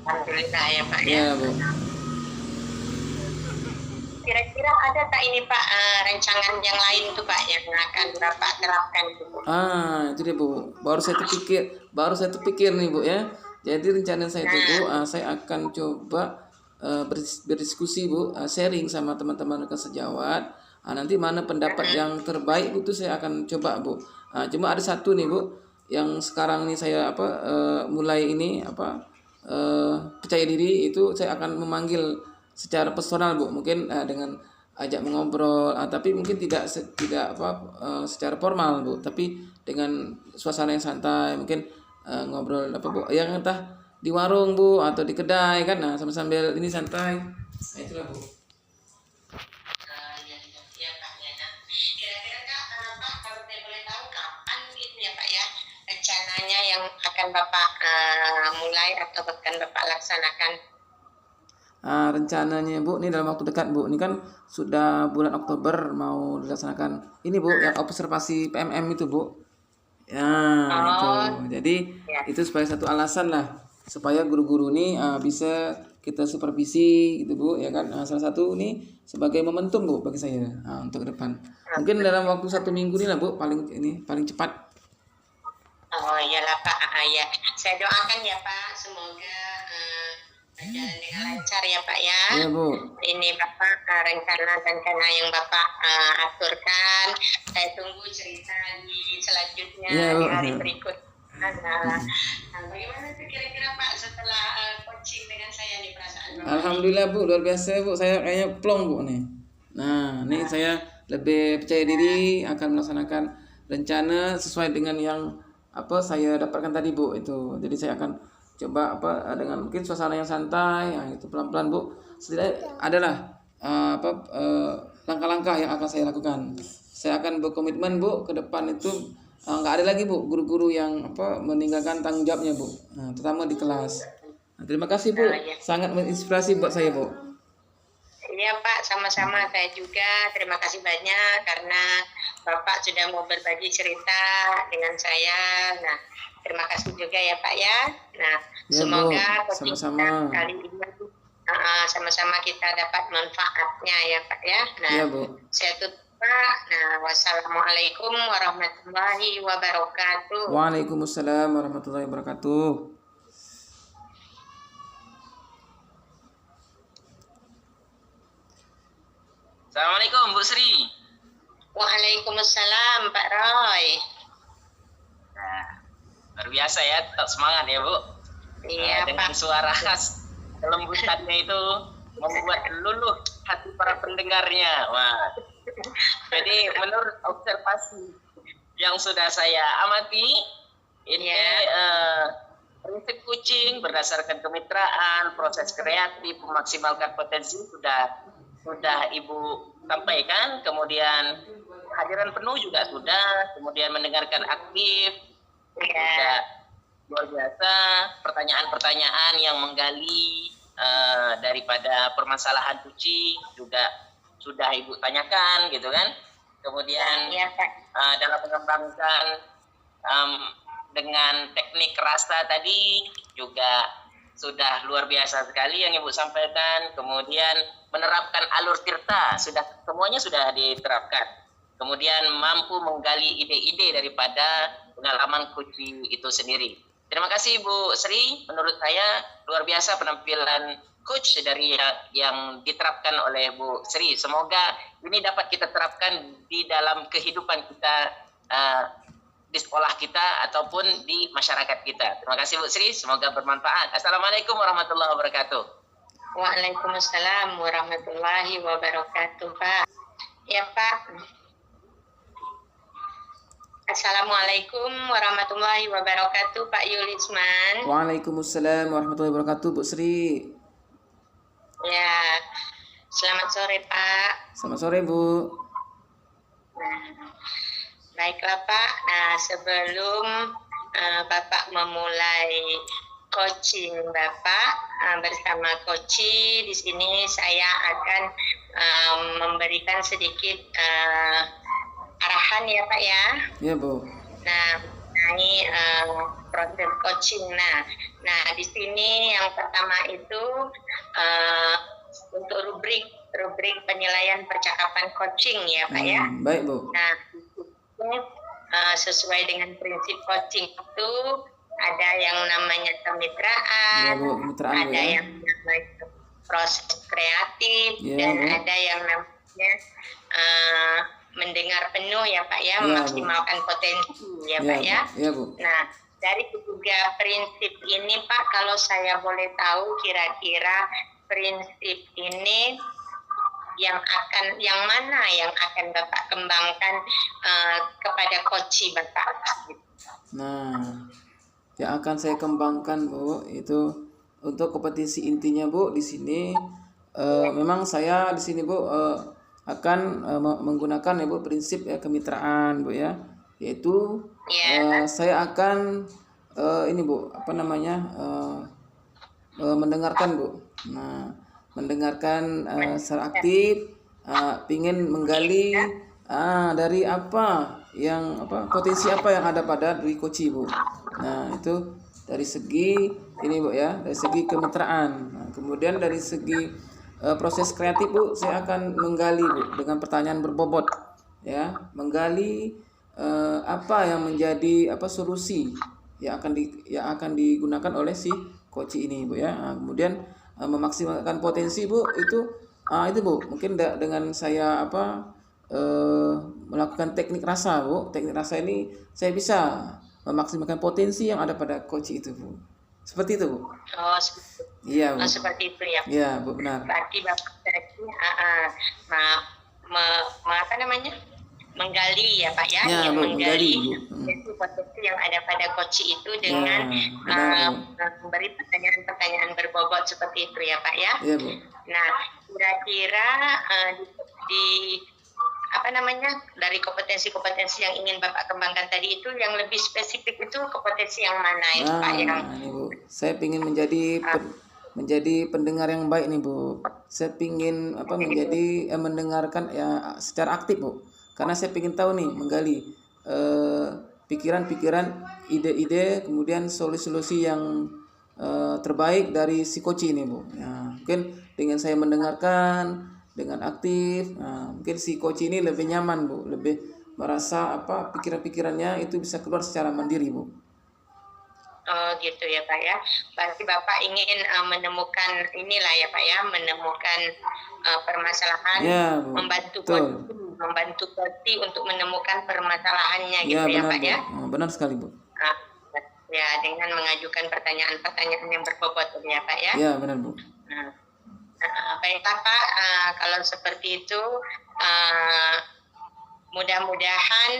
Alhamdulillah ya Pak ya. Iya Bu. Kira-kira ada tak ini Pak rancangan yang lain tuh Pak yang akan Bapak terapkan itu Bu? Itu dia Bu. Baru saya terpikir nih Bu ya. Jadi rencana saya itu Bu, saya akan coba berdiskusi Bu, sharing sama teman-teman rekan sejawat. Nanti mana pendapat yang terbaik itu saya akan coba Bu. Cuma ada satu nih Bu, yang sekarang ini saya mulai ini percaya diri, itu saya akan memanggil secara personal Bu, mungkin dengan ajak mengobrol, tapi mungkin tidak secara formal Bu, tapi dengan suasana yang santai, mungkin ngobrol Bu, yang entah di warung Bu atau di kedai kan, sambil ini santai Nah, itulah Bu. Ya Pak ya. Nah, kira-kira Kak, Pak kalau saya boleh tahu kapan gitu ya Pak ya rencananya yang akan Bapak mulai atau bahkan Bapak laksanakan? Rencananya Bu, ini dalam waktu dekat Bu, ini kan sudah bulan Oktober mau dilaksanakan ini Bu, yang observasi PMM itu Bu. Ya, itu. Jadi Ya. itu sebagai satu alasan lah supaya guru-guru ini bisa kita supervisi gitu Bu, ya kan. Salah satu ini sebagai momentum Bu bagi saya untuk ke depan. Mungkin dalam waktu 1 minggu ini lah Bu, paling cepat. Oh iyalah Pak, ya. Saya doakan ya Pak, semoga berjalan dengan lancar ya Pak ya. Iya Bu. Ini Bapak rencana yang Bapak aturkan. Saya tunggu cerita di selanjutnya Iya, Bu. di hari berikut. Nah, bagaimana tuh kira-kira Pak setelah coaching dengan saya nih perasaan Bapak? Alhamdulillah Bu, luar biasa Bu. Saya kayaknya plong Bu nih. Nah, ini saya lebih percaya diri akan melaksanakan rencana sesuai dengan yang saya dapatkan tadi Bu itu. Jadi saya akan coba dengan mungkin suasana yang santai, itu pelan-pelan Bu. Setidaknya adalah langkah-langkah yang akan saya lakukan. Saya akan berkomitmen Bu ke depan itu nggak ada lagi Bu guru-guru yang meninggalkan tanggung jawabnya Bu, terutama di kelas. Terima kasih Bu, sangat menginspirasi buat saya Bu. Iya Pak, sama-sama saya juga. Terima kasih banyak karena Bapak sudah mau berbagi cerita dengan saya. Nah, terima kasih juga ya Pak ya. Nah, Ya, semoga Bu, sama-sama. kali ini sama-sama kita dapat manfaatnya ya Pak ya. Nah, Ya Bu. saya tutup Pak. Nah, wassalamualaikum warahmatullahi wabarakatuh. Waalaikumsalam warahmatullahi wabarakatuh. Assalamualaikum Bu Sri. Waalaikumsalam Pak Roy. Nah, luar biasa ya, tetap semangat ya Bu. Iya Dengan Pak. suara khas kelembutannya itu membuat luluh hati para pendengarnya. Wah. Jadi menurut observasi yang sudah saya amati, ini prinsip coaching berdasarkan kemitraan, proses kreatif, memaksimalkan potensi sudah Ibu sampaikan, kemudian hadiran penuh juga sudah, kemudian mendengarkan aktif, juga luar biasa pertanyaan-pertanyaan yang menggali daripada permasalahan kucing juga sudah Ibu tanyakan gitu kan. Kemudian dalam mengembangkan dengan teknik rasa tadi juga sudah luar biasa sekali yang Ibu sampaikan. Kemudian menerapkan alur tirta, semuanya sudah diterapkan. Kemudian mampu menggali ide-ide daripada pengalaman kucing itu sendiri. Terima kasih Bu Sri, menurut saya luar biasa penampilan coach dari yang diterapkan oleh Bu Sri. Semoga ini dapat kita terapkan di dalam kehidupan kita di sekolah kita ataupun di masyarakat kita. Terima kasih Bu Sri, semoga bermanfaat. Assalamualaikum warahmatullahi wabarakatuh. Waalaikumsalam warahmatullahi wabarakatuh Pak. Ya Pak. Assalamualaikum warahmatullahi wabarakatuh Pak Yulisman. Waalaikumsalam warahmatullahi wabarakatuh Bu Sri. Ya, selamat sore Pak. Selamat sore Bu. Baiklah Pak, nah sebelum Bapak memulai coaching Bapak bersama coachi, di sini saya akan memberikan sedikit arahan ya Pak ya. Ya Bu. Nah, mengenai proses coaching. Nah di sini yang pertama itu untuk rubrik penilaian percakapan coaching ya Pak ya. Baik Bu. Nah, sesuai dengan prinsip coaching itu ada yang namanya kemitraan, Ya, Bu, kemitraan, ada ya. yang namanya proses kreatif, Ya, dan Bu. ada yang namanya mendengar penuh ya Pak ya, Ya, Bu. memaksimalkan potensi ya Pak ya. Ya Bu. Nah, dari ketiga prinsip ini Pak, kalau saya boleh tahu kira-kira prinsip ini yang mana yang akan Bapak kembangkan kepada coachi Bapak? Nah, yang akan saya kembangkan Bu itu untuk kompetisi intinya Bu di sini memang saya di sini Bu akan menggunakan ya Bu prinsip ya kemitraan Bu ya, yaitu saya akan ini Bu apa namanya mendengarkan Bu. Nah, mendengarkan secara aktif, pingin menggali dari apa yang potensi apa yang ada pada diri Koci Bu. Nah itu dari segi ini Bu ya, dari segi kemitraan. Nah, kemudian dari segi proses kreatif Bu, saya akan menggali Bu dengan pertanyaan berbobot ya, menggali apa yang menjadi solusi yang akan digunakan oleh si Koci ini Bu ya. Nah, kemudian memaksimalkan potensi Bu itu Bu mungkin dengan saya melakukan teknik rasa Bu. Teknik rasa ini saya bisa memaksimalkan potensi yang ada pada Koci itu Bu. Seperti itu Bu. Oh, Iya Bu. seperti itu ya. Iya Bu, benar. Berarti Bapak tadi apa namanya? Menggali ya Pak ya, Ya, yang Bu, menggali Bu. potensi yang ada pada Koci itu dengan benar, memberi pertanyaan-pertanyaan berbobot seperti itu ya Pak ya. Iya Bu. Nah, kira-kira di apa namanya, dari kompetensi-kompetensi yang ingin Bapak kembangkan tadi itu yang lebih spesifik itu kompetensi yang mana itu Pak yang Ini Bu, saya ingin menjadi pendengar yang baik nih Bu. Saya ingin menjadi mendengarkan ya secara aktif Bu. Karena saya ingin tahu nih menggali pikiran-pikiran, ide-ide, kemudian solusi-solusi yang terbaik dari si Koci ini Bu. Ya, mungkin dengan saya mendengarkan dengan aktif, mungkin si Koci ini lebih nyaman Bu, lebih merasa pikiran-pikirannya itu bisa keluar secara mandiri Bu. Oh gitu ya Pak ya. Berarti Bapak ingin menemukan inilah ya Pak ya, menemukan permasalahan, Ya, Bu. membantu Koci untuk menemukan permasalahannya gitu ya benar, Pak Bu. ya. Benar sekali Bu. Ya, dengan mengajukan pertanyaan-pertanyaan yang berbobot ya Pak ya. Ya benar Bu. Baiklah Pak, kalau seperti itu mudah-mudahan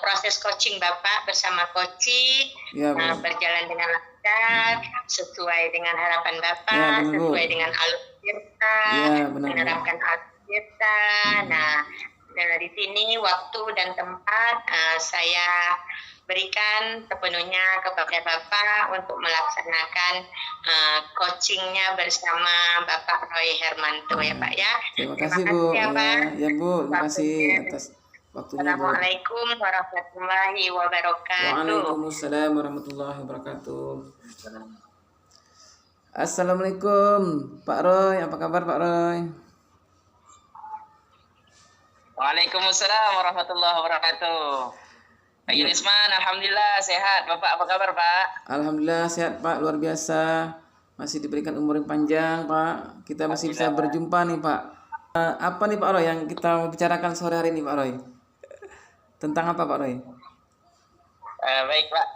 proses coaching Bapak bersama Koci berjalan dengan lancar, sesuai dengan harapan Bapak, sesuai dengan alur tirta, menerapkan alur tirta. Nah, di sini waktu dan tempat saya berikan sepenuhnya kepada Bapak untuk melaksanakan coachingnya bersama Bapak Roy Hermanto ya Pak ya. Terima kasih Bu. Ya, Pak. Ya Bu, terima kasih atas waktunya Bu. Assalamualaikum warahmatullahi wabarakatuh. Waalaikumsalam warahmatullahi wabarakatuh. Assalamualaikum Pak Roy, apa kabar Pak Roy? Waalaikumsalam warahmatullahi wabarakatuh. Pak Yulisman, alhamdulillah sehat. Bapak apa kabar Pak? Alhamdulillah sehat Pak, luar biasa. Masih diberikan umur yang panjang Pak. Kita masih bisa berjumpa nih Pak. Apa nih Pak Roy yang kita mau bicarakan sore hari ini Pak Roy? Tentang apa Pak Roy? Baik Pak.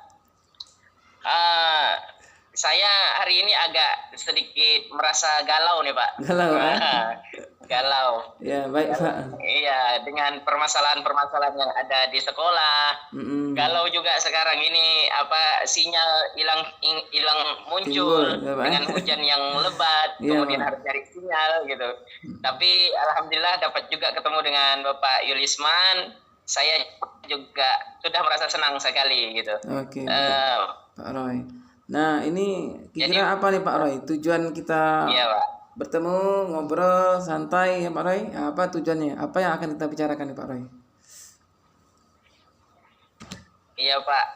Saya hari ini agak sedikit merasa galau nih Pak. Galau Galau. Ya baik Pak. Iya, dengan permasalahan-permasalahan yang ada di sekolah. Galau juga sekarang ini sinyal hilang muncul dengan hujan yang lebat, kemudian harus cari sinyal gitu. Tapi alhamdulillah dapat juga ketemu dengan Bapak Yulisman. Saya juga sudah merasa senang sekali gitu. Oke. Pak Roy. Nah, ini kira-kira apa nih Pak Roy? Tujuan kita bertemu, ngobrol, santai ya Pak Roy. Apa tujuannya? Apa yang akan kita bicarakan nih Pak Roy? Iya Pak.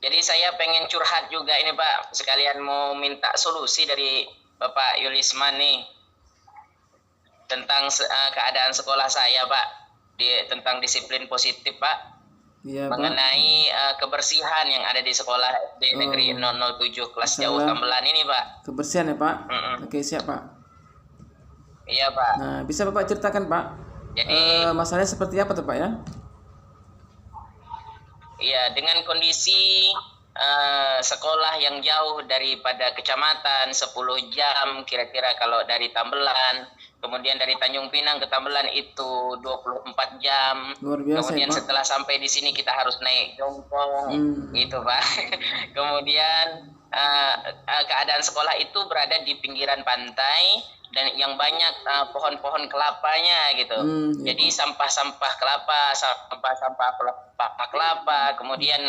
Jadi saya pengen curhat juga ini Pak. Sekalian mau minta solusi dari Bapak Yulisman nih. Tentang keadaan sekolah saya Pak. Tentang disiplin positif Pak. Iya, mengenai kebersihan yang ada di sekolah di negeri 007 kelas jauh Tambelan ini Pak. Kebersihan ya Pak. Oke siap Pak. Iya Pak. Nah bisa Bapak ceritakan Pak. Jadi masalahnya seperti apa tuh Pak ya? Iya, dengan kondisi sekolah yang jauh daripada kecamatan 10 jam kira-kira kalau dari Tambelan, Kemudian dari Tanjung Pinang ke Tambelan itu 24 jam. Luar biasa Kemudian ya, Pak. setelah sampai di sini kita harus naik jongkong, gitu Pak. Kemudian keadaan sekolah itu berada di pinggiran pantai dan yang banyak pohon-pohon kelapanya gitu. Iya, Jadi Pak. sampah-sampah kelapa, sampah-sampah kelapa, kemudian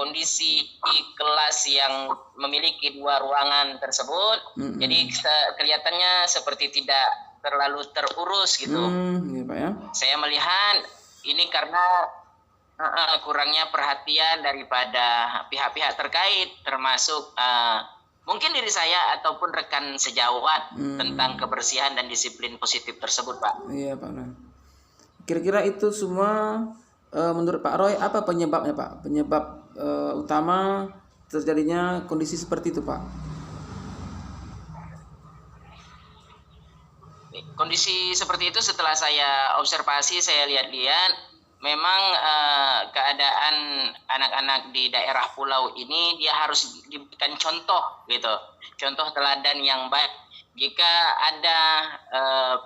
kondisi di kelas yang memiliki 2 ruangan tersebut, jadi kelihatannya seperti tidak terlalu terurus gitu. Iya, Pak ya. Saya melihat ini karena kurangnya perhatian daripada pihak-pihak terkait, termasuk mungkin diri saya ataupun rekan sejawat tentang kebersihan dan disiplin positif tersebut, Pak. Iya, Pak. Nah, kira-kira itu semua menurut Pak Roy apa penyebabnya, Pak? Penyebab utama terjadinya kondisi seperti itu, Pak? Kondisi seperti itu setelah saya observasi, saya lihat-lihat, memang keadaan anak-anak di daerah pulau ini dia harus diberikan contoh gitu, contoh teladan yang baik. Jika ada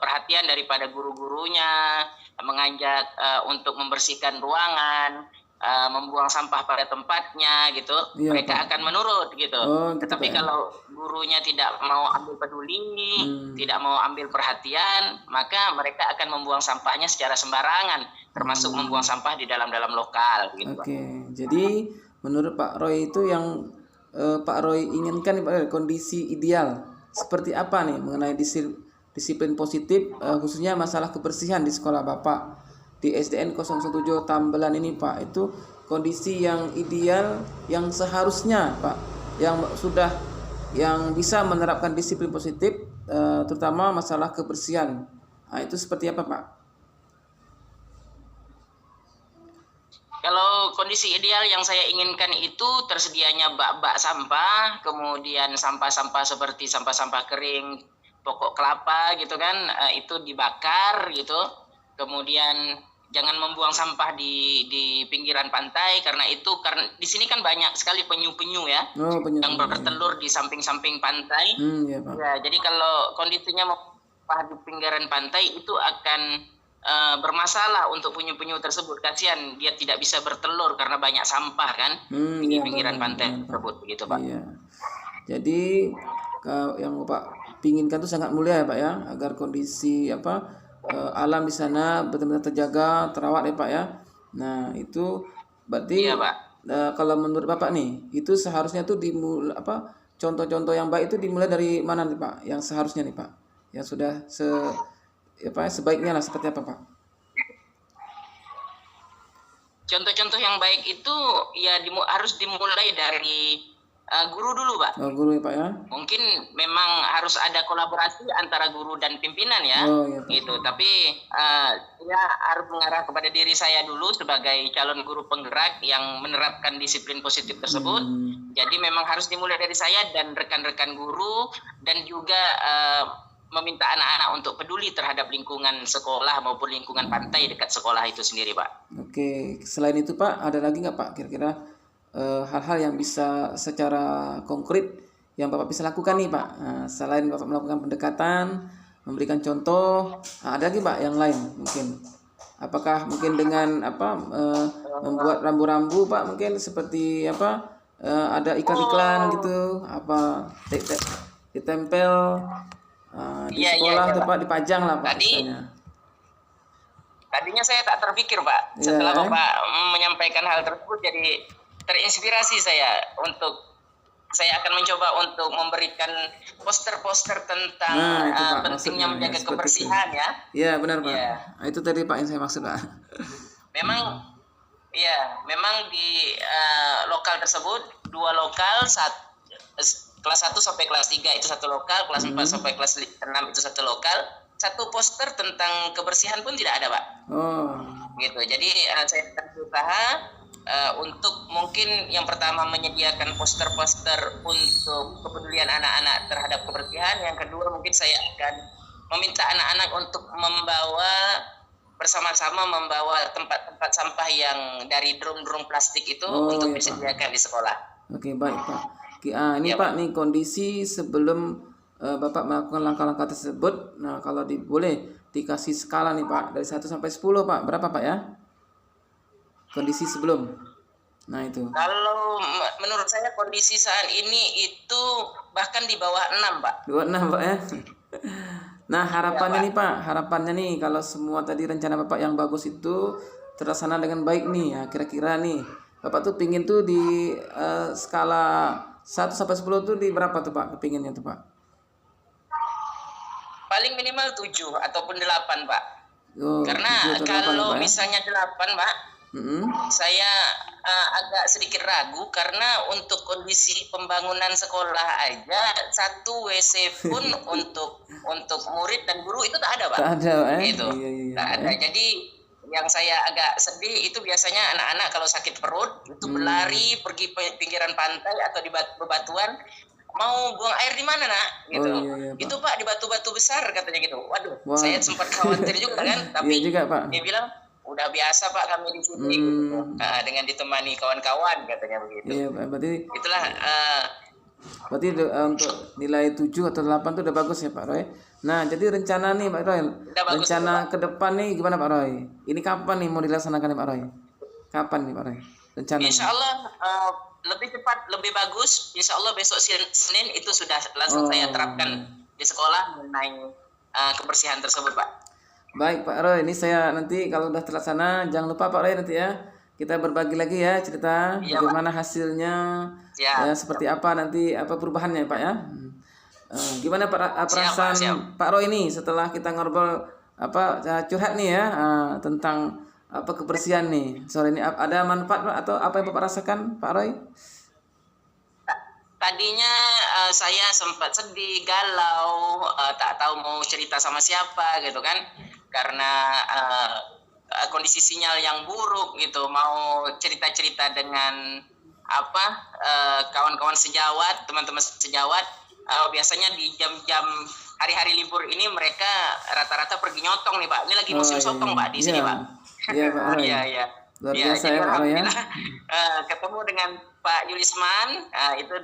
perhatian daripada guru-gurunya, mengajak untuk membersihkan ruangan, membuang sampah pada tempatnya gitu, Iya, mereka Pak. akan menurut gitu. Oh, gitu, Tetapi Pak ya. kalau gurunya tidak mau ambil peduli, tidak mau ambil perhatian, maka mereka akan membuang sampahnya secara sembarangan, termasuk membuang sampah di dalam lokal gitu. Oke, jadi menurut Pak Roy itu yang Pak Roy inginkan kondisi ideal seperti apa nih mengenai disiplin positif khususnya masalah kebersihan di sekolah Bapak di SDN 017 Tambelan ini, Pak. Itu kondisi yang ideal yang seharusnya, Pak, yang bisa menerapkan disiplin positif terutama masalah kebersihan. Nah, itu seperti apa, Pak? Kalau kondisi ideal yang saya inginkan itu tersedianya bak-bak sampah, kemudian sampah-sampah seperti sampah-sampah kering, pokok kelapa gitu kan, itu dibakar gitu. Kemudian jangan membuang sampah di pinggiran pantai karena di sini kan banyak sekali penyu-penyu ya, Oh, yang bertelur di samping-samping pantai. Iya, Pak. Ya, jadi kalau kondisinya sampah di pinggiran pantai itu akan bermasalah untuk penyu-penyu tersebut. Kasihan dia tidak bisa bertelur karena banyak sampah kan di Iya, pinggiran benar, pantai benar, Pak. tersebut begitu, Pak. Iya. Jadi yang Bapak pinginkan itu sangat mulia ya, Pak ya, agar kondisi alam di sana benar-benar terjaga, terawat ya, Pak ya. Nah, itu berarti Iya, Pak. kalau menurut Bapak nih, itu seharusnya tuh contoh-contoh yang baik itu dimulai dari mana nih, Pak? Yang seharusnya nih, Pak. Yang sudah sebaiknya lah seperti apa, Pak? Contoh-contoh yang baik itu ya harus dimulai dari guru dulu, Pak. Oh, guru ya, Pak ya. Mungkin memang harus ada kolaborasi antara guru dan pimpinan ya, Oh, iya, Pak. gitu. Tapi ya harus mengarah kepada diri saya dulu sebagai calon guru penggerak yang menerapkan disiplin positif tersebut. Jadi memang harus dimulai dari saya dan rekan-rekan guru dan juga meminta anak-anak untuk peduli terhadap lingkungan sekolah maupun lingkungan pantai dekat sekolah itu sendiri, Pak. Oke, selain itu, Pak, ada lagi nggak, Pak, kira-kira hal-hal yang bisa secara konkret yang Bapak bisa lakukan nih, Pak? Nah, selain Bapak melakukan pendekatan, memberikan contoh, ada lagi, Pak, yang lain mungkin? Apakah mungkin dengan membuat rambu-rambu, Pak, mungkin seperti ada iklan-iklan gitu, ditempel di Iya, sekolah iya, tuh, Pak. Pak, dipajang lah, Pak, Tadi- misalnya. Tadinya saya tak terpikir, Pak. Iya, Setelah Bapak menyampaikan hal tersebut, jadi terinspirasi saya akan mencoba untuk memberikan poster-poster tentang Nah, itu, Pak, pentingnya maksudnya, menjaga ya, seperti kebersihan ya. Iya, benar, Pak. Iya. Nah, itu tadi, Pak, yang saya maksud, Pak. Memang di lokal tersebut 2 lokal, kelas 1 sampai kelas 3 itu satu lokal, kelas 4 sampai kelas 6 itu satu lokal. Satu poster tentang kebersihan pun tidak ada, Pak. Oh, Gitu. Jadi saya akan berusaha untuk mungkin yang pertama menyediakan poster-poster untuk kepedulian anak-anak terhadap kebersihan. Yang kedua mungkin saya akan meminta anak-anak untuk bersama-sama membawa tempat-tempat sampah yang dari drum-drum plastik itu untuk iya, Pak. disediakan di sekolah. Oke, baik, Pak. Ini Iya, Pak, nih kondisi sebelum Bapak melakukan langkah-langkah tersebut. Nah, kalau boleh dikasih skala nih Pak, dari 1 sampai 10 Pak, berapa Pak ya? Kondisi sebelum. Nah, itu. Kalau menurut saya kondisi saat ini itu bahkan di bawah 6, Pak. 26 Pak ya. Nah, harapannya Pak. nih Pak, harapannya nih kalau semua tadi rencana Bapak yang bagus itu terlaksana dengan baik nih, ya kira-kira nih Bapak tuh pingin tuh di skala 1 sampai 10 tuh di berapa tuh Pak kepinginnya tuh Pak? Paling minimal 7 ataupun 8, Pak. Oh, 7 Karena atau 8 ya kalau Pak ya? misalnya 8, Pak, Mm-mm. saya agak sedikit ragu karena untuk kondisi pembangunan sekolah aja satu WC pun untuk murid dan guru itu tak ada, Pak. Tak ada Pak ya? Gitu. Iya, Tak Pak, ada. ya. Jadi yang saya agak sedih itu biasanya anak-anak kalau sakit perut itu berlari pergi pinggiran pantai atau di bebatuan, mau buang air di mana nak gitu. Oh, iya, Pak. Itu Pak di batu-batu besar katanya gitu. Waduh, Wah. saya sempat khawatir juga kan, tapi Iya juga Pak. dia bilang udah biasa Pak kami di sini gitu. Dengan ditemani kawan-kawan katanya begitu. Iya Pak, berarti Itulah untuk nilai 7 atau 8 itu udah bagus ya Pak Roy. Nah, jadi rencana nih Pak Roy, bagus, rencana ke depan nih gimana Pak Roy? Ini kapan nih mau dilaksanakan nih Pak Roy? Kapan nih Pak Roy? Rencana. Insya Allah lebih cepat, lebih bagus. Insya Allah besok Senin itu sudah langsung saya terapkan di sekolah mengenai kebersihan tersebut, Pak. Baik Pak Roy, ini saya nanti kalau udah terlaksana jangan lupa Pak Roy nanti ya kita berbagi lagi ya cerita bagaimana hasilnya, ya seperti apa nanti apa perubahannya Pak ya. Gimana Pak perasaan Pak Roy ini setelah kita ngobrol curhat nih ya tentang apa kebersihan nih sore ini, ada manfaat atau apa yang Bapak rasakan Pak Roy? Tadinya saya sempat sedih, galau, tak tahu mau cerita sama siapa gitu kan, karena kondisi sinyal yang buruk gitu, mau cerita-cerita dengan kawan-kawan sejawat, teman-teman sejawat. Biasanya di jam-jam hari-hari libur ini mereka rata-rata pergi nyotong nih Pak. Ini lagi musim sotong Pak di sini Pak. Iya Pak Roy. Iya. Luar biasa ya Pak Roy ya. Ketemu dengan Pak Yulisman itu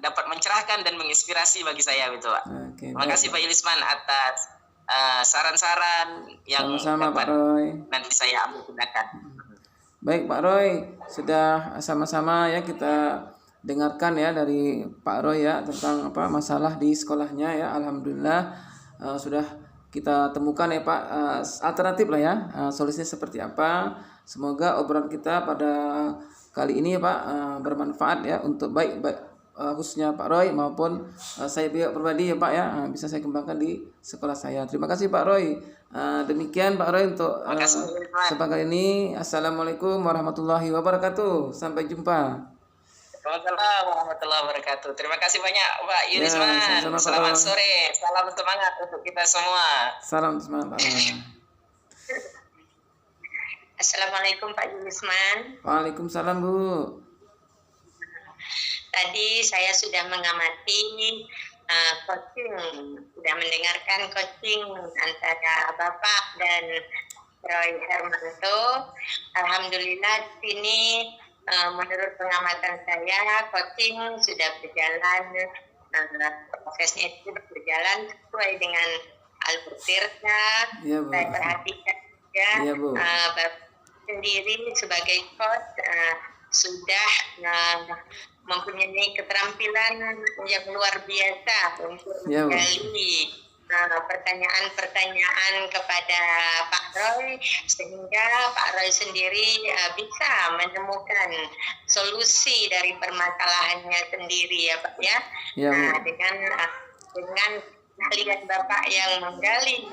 dapat mencerahkan dan menginspirasi bagi saya gitu Pak. Terima kasih Pak Yulisman atas saran-saran yang sama-sama Pak Roy. Nanti saya ambil tindakan. Baik Pak Roy, sudah sama-sama ya kita dengarkan ya dari Pak Roy ya tentang masalah di sekolahnya ya. Alhamdulillah sudah kita temukan ya Pak alternatif lah ya, solusinya seperti apa. Semoga obrolan kita pada kali ini ya Pak bermanfaat ya untuk baik khususnya Pak Roy maupun saya pribadi ya Pak ya, bisa saya kembangkan di sekolah saya. Terima kasih Pak Roy. Demikian Pak Roy untuk kesempatan ini. Assalamualaikum warahmatullahi wabarakatuh. Sampai jumpa. Waalaikumsalam warahmatullahi wabarakatuh. Terima kasih banyak Pak Yulisman. Selamat sore. Salam semangat untuk kita semua. Salam semangat Pak. Assalamualaikum Pak Yulisman. Waalaikumsalam Bu. Tadi saya sudah mengamati coaching, sudah mendengarkan coaching antara Bapak dan Roy Hermanto. Alhamdulillah di sini menurut pengamatan saya coaching sudah berjalan, prosesnya itu berjalan sesuai dengan albutirnya. Ya, saya perhatikan ya, Bapak sendiri sebagai coach sudah mempunyai keterampilan yang luar biasa untuk menggali pertanyaan-pertanyaan kepada Pak Roy, sehingga Pak Roy sendiri bisa menemukan solusi dari permasalahannya sendiri ya Pak ya. Dengan kalian Bapak yang menggali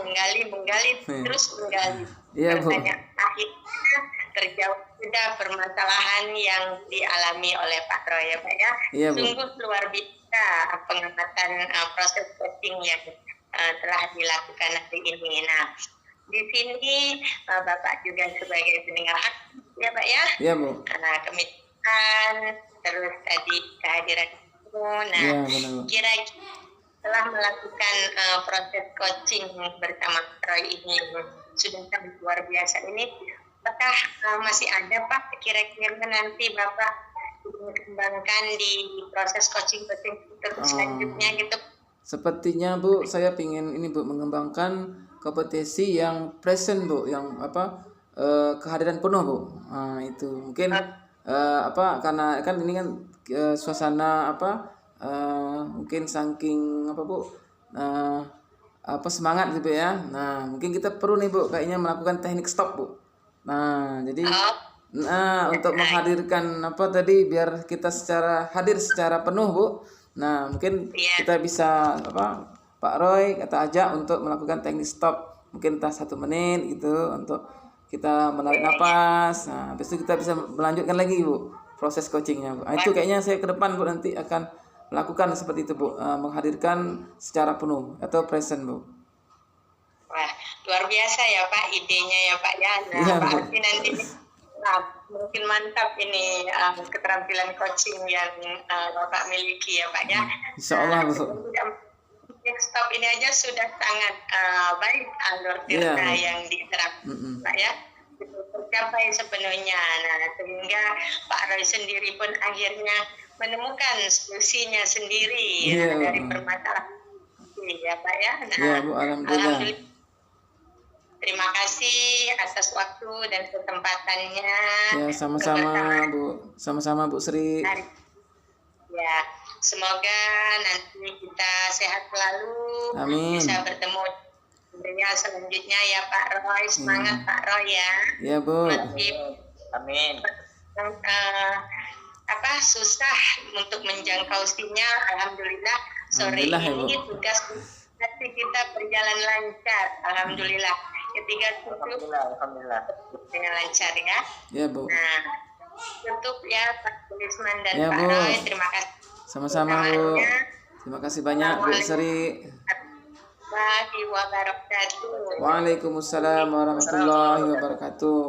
terus menggali pertanyaan akhirnya terjawab sudah permasalahan yang dialami oleh Pak Roy ya Pak ya. Sungguh luar biasa pengamatan proses coaching yang telah dilakukan hari ini. Nah, di sini Bapak juga sebagai pendengar aktif ya Pak ya. Iya Bu. Kemitraan, terus tadi kehadiran Ibu. Nah, kira-kira telah melakukan proses coaching bersama Roy ini sudah sangat luar biasa ini. Apakah masih ada Pak kira-kira nanti Bapak mengembangkan di proses coaching terus selanjutnya gitu? sepertinya Bu, saya pingin ini Bu mengembangkan kompetisi yang present Bu, yang kehadiran penuh Bu. Nah, itu mungkin karena kan ini kan suasana mungkin saking Bu, semangat gitu ya. Nah, mungkin kita perlu nih Bu kayaknya melakukan teknik stop Bu. Nah, jadi untuk menghadirkan biar kita hadir secara penuh Bu. Nah, mungkin kita bisa Pak Roy kata ajak untuk melakukan teknik stop, mungkin entah 1 menit gitu untuk kita menarik napas. Nah, habis itu kita bisa melanjutkan lagi Bu proses coachingnya Bu. Nah, itu kayaknya saya ke depan Bu nanti akan melakukan seperti itu Bu, menghadirkan secara penuh atau present Bu. Wah, luar biasa ya Pak idenya ya Pak ya. Nah, Iya, Pak Bu. Alfi nanti mungkin mantap ini keterampilan coaching yang Bapak miliki ya Pak ya. Insya Allah Bu. Stop ini aja sudah sangat baik alur tirta yang diterapkan Pak ya. Tercapai sepenuhnya. Nah, sehingga Pak Roy sendiri pun akhirnya menemukan solusinya sendiri dari permasalahan ya Pak ya. Nah, Ya Bu, alhamdulillah. Terima kasih atas waktu dan kesempatannya. Ya, sama-sama Bu. Sama-sama Bu Sri. Ya, semoga nanti kita sehat selalu. Amin. Bisa bertemu selanjutnya ya Pak Roy. Semangat Pak Roy ya. Ya Bu. Amin. Susah untuk menjangkau sinyal. Alhamdulillah sore ini tugas kita berjalan lancar. Alhamdulillah. Ketiga tutup dengan lancar ya. Ya Bu. Nah, tutup ya Pak Lisman dan Ya, Pak Bu. Roy. Terima kasih. Sama-sama Bu. Terima kasih banyak Bu Sri. Wabarakatuh. Waalaikumsalam warahmatullahi wabarakatuh.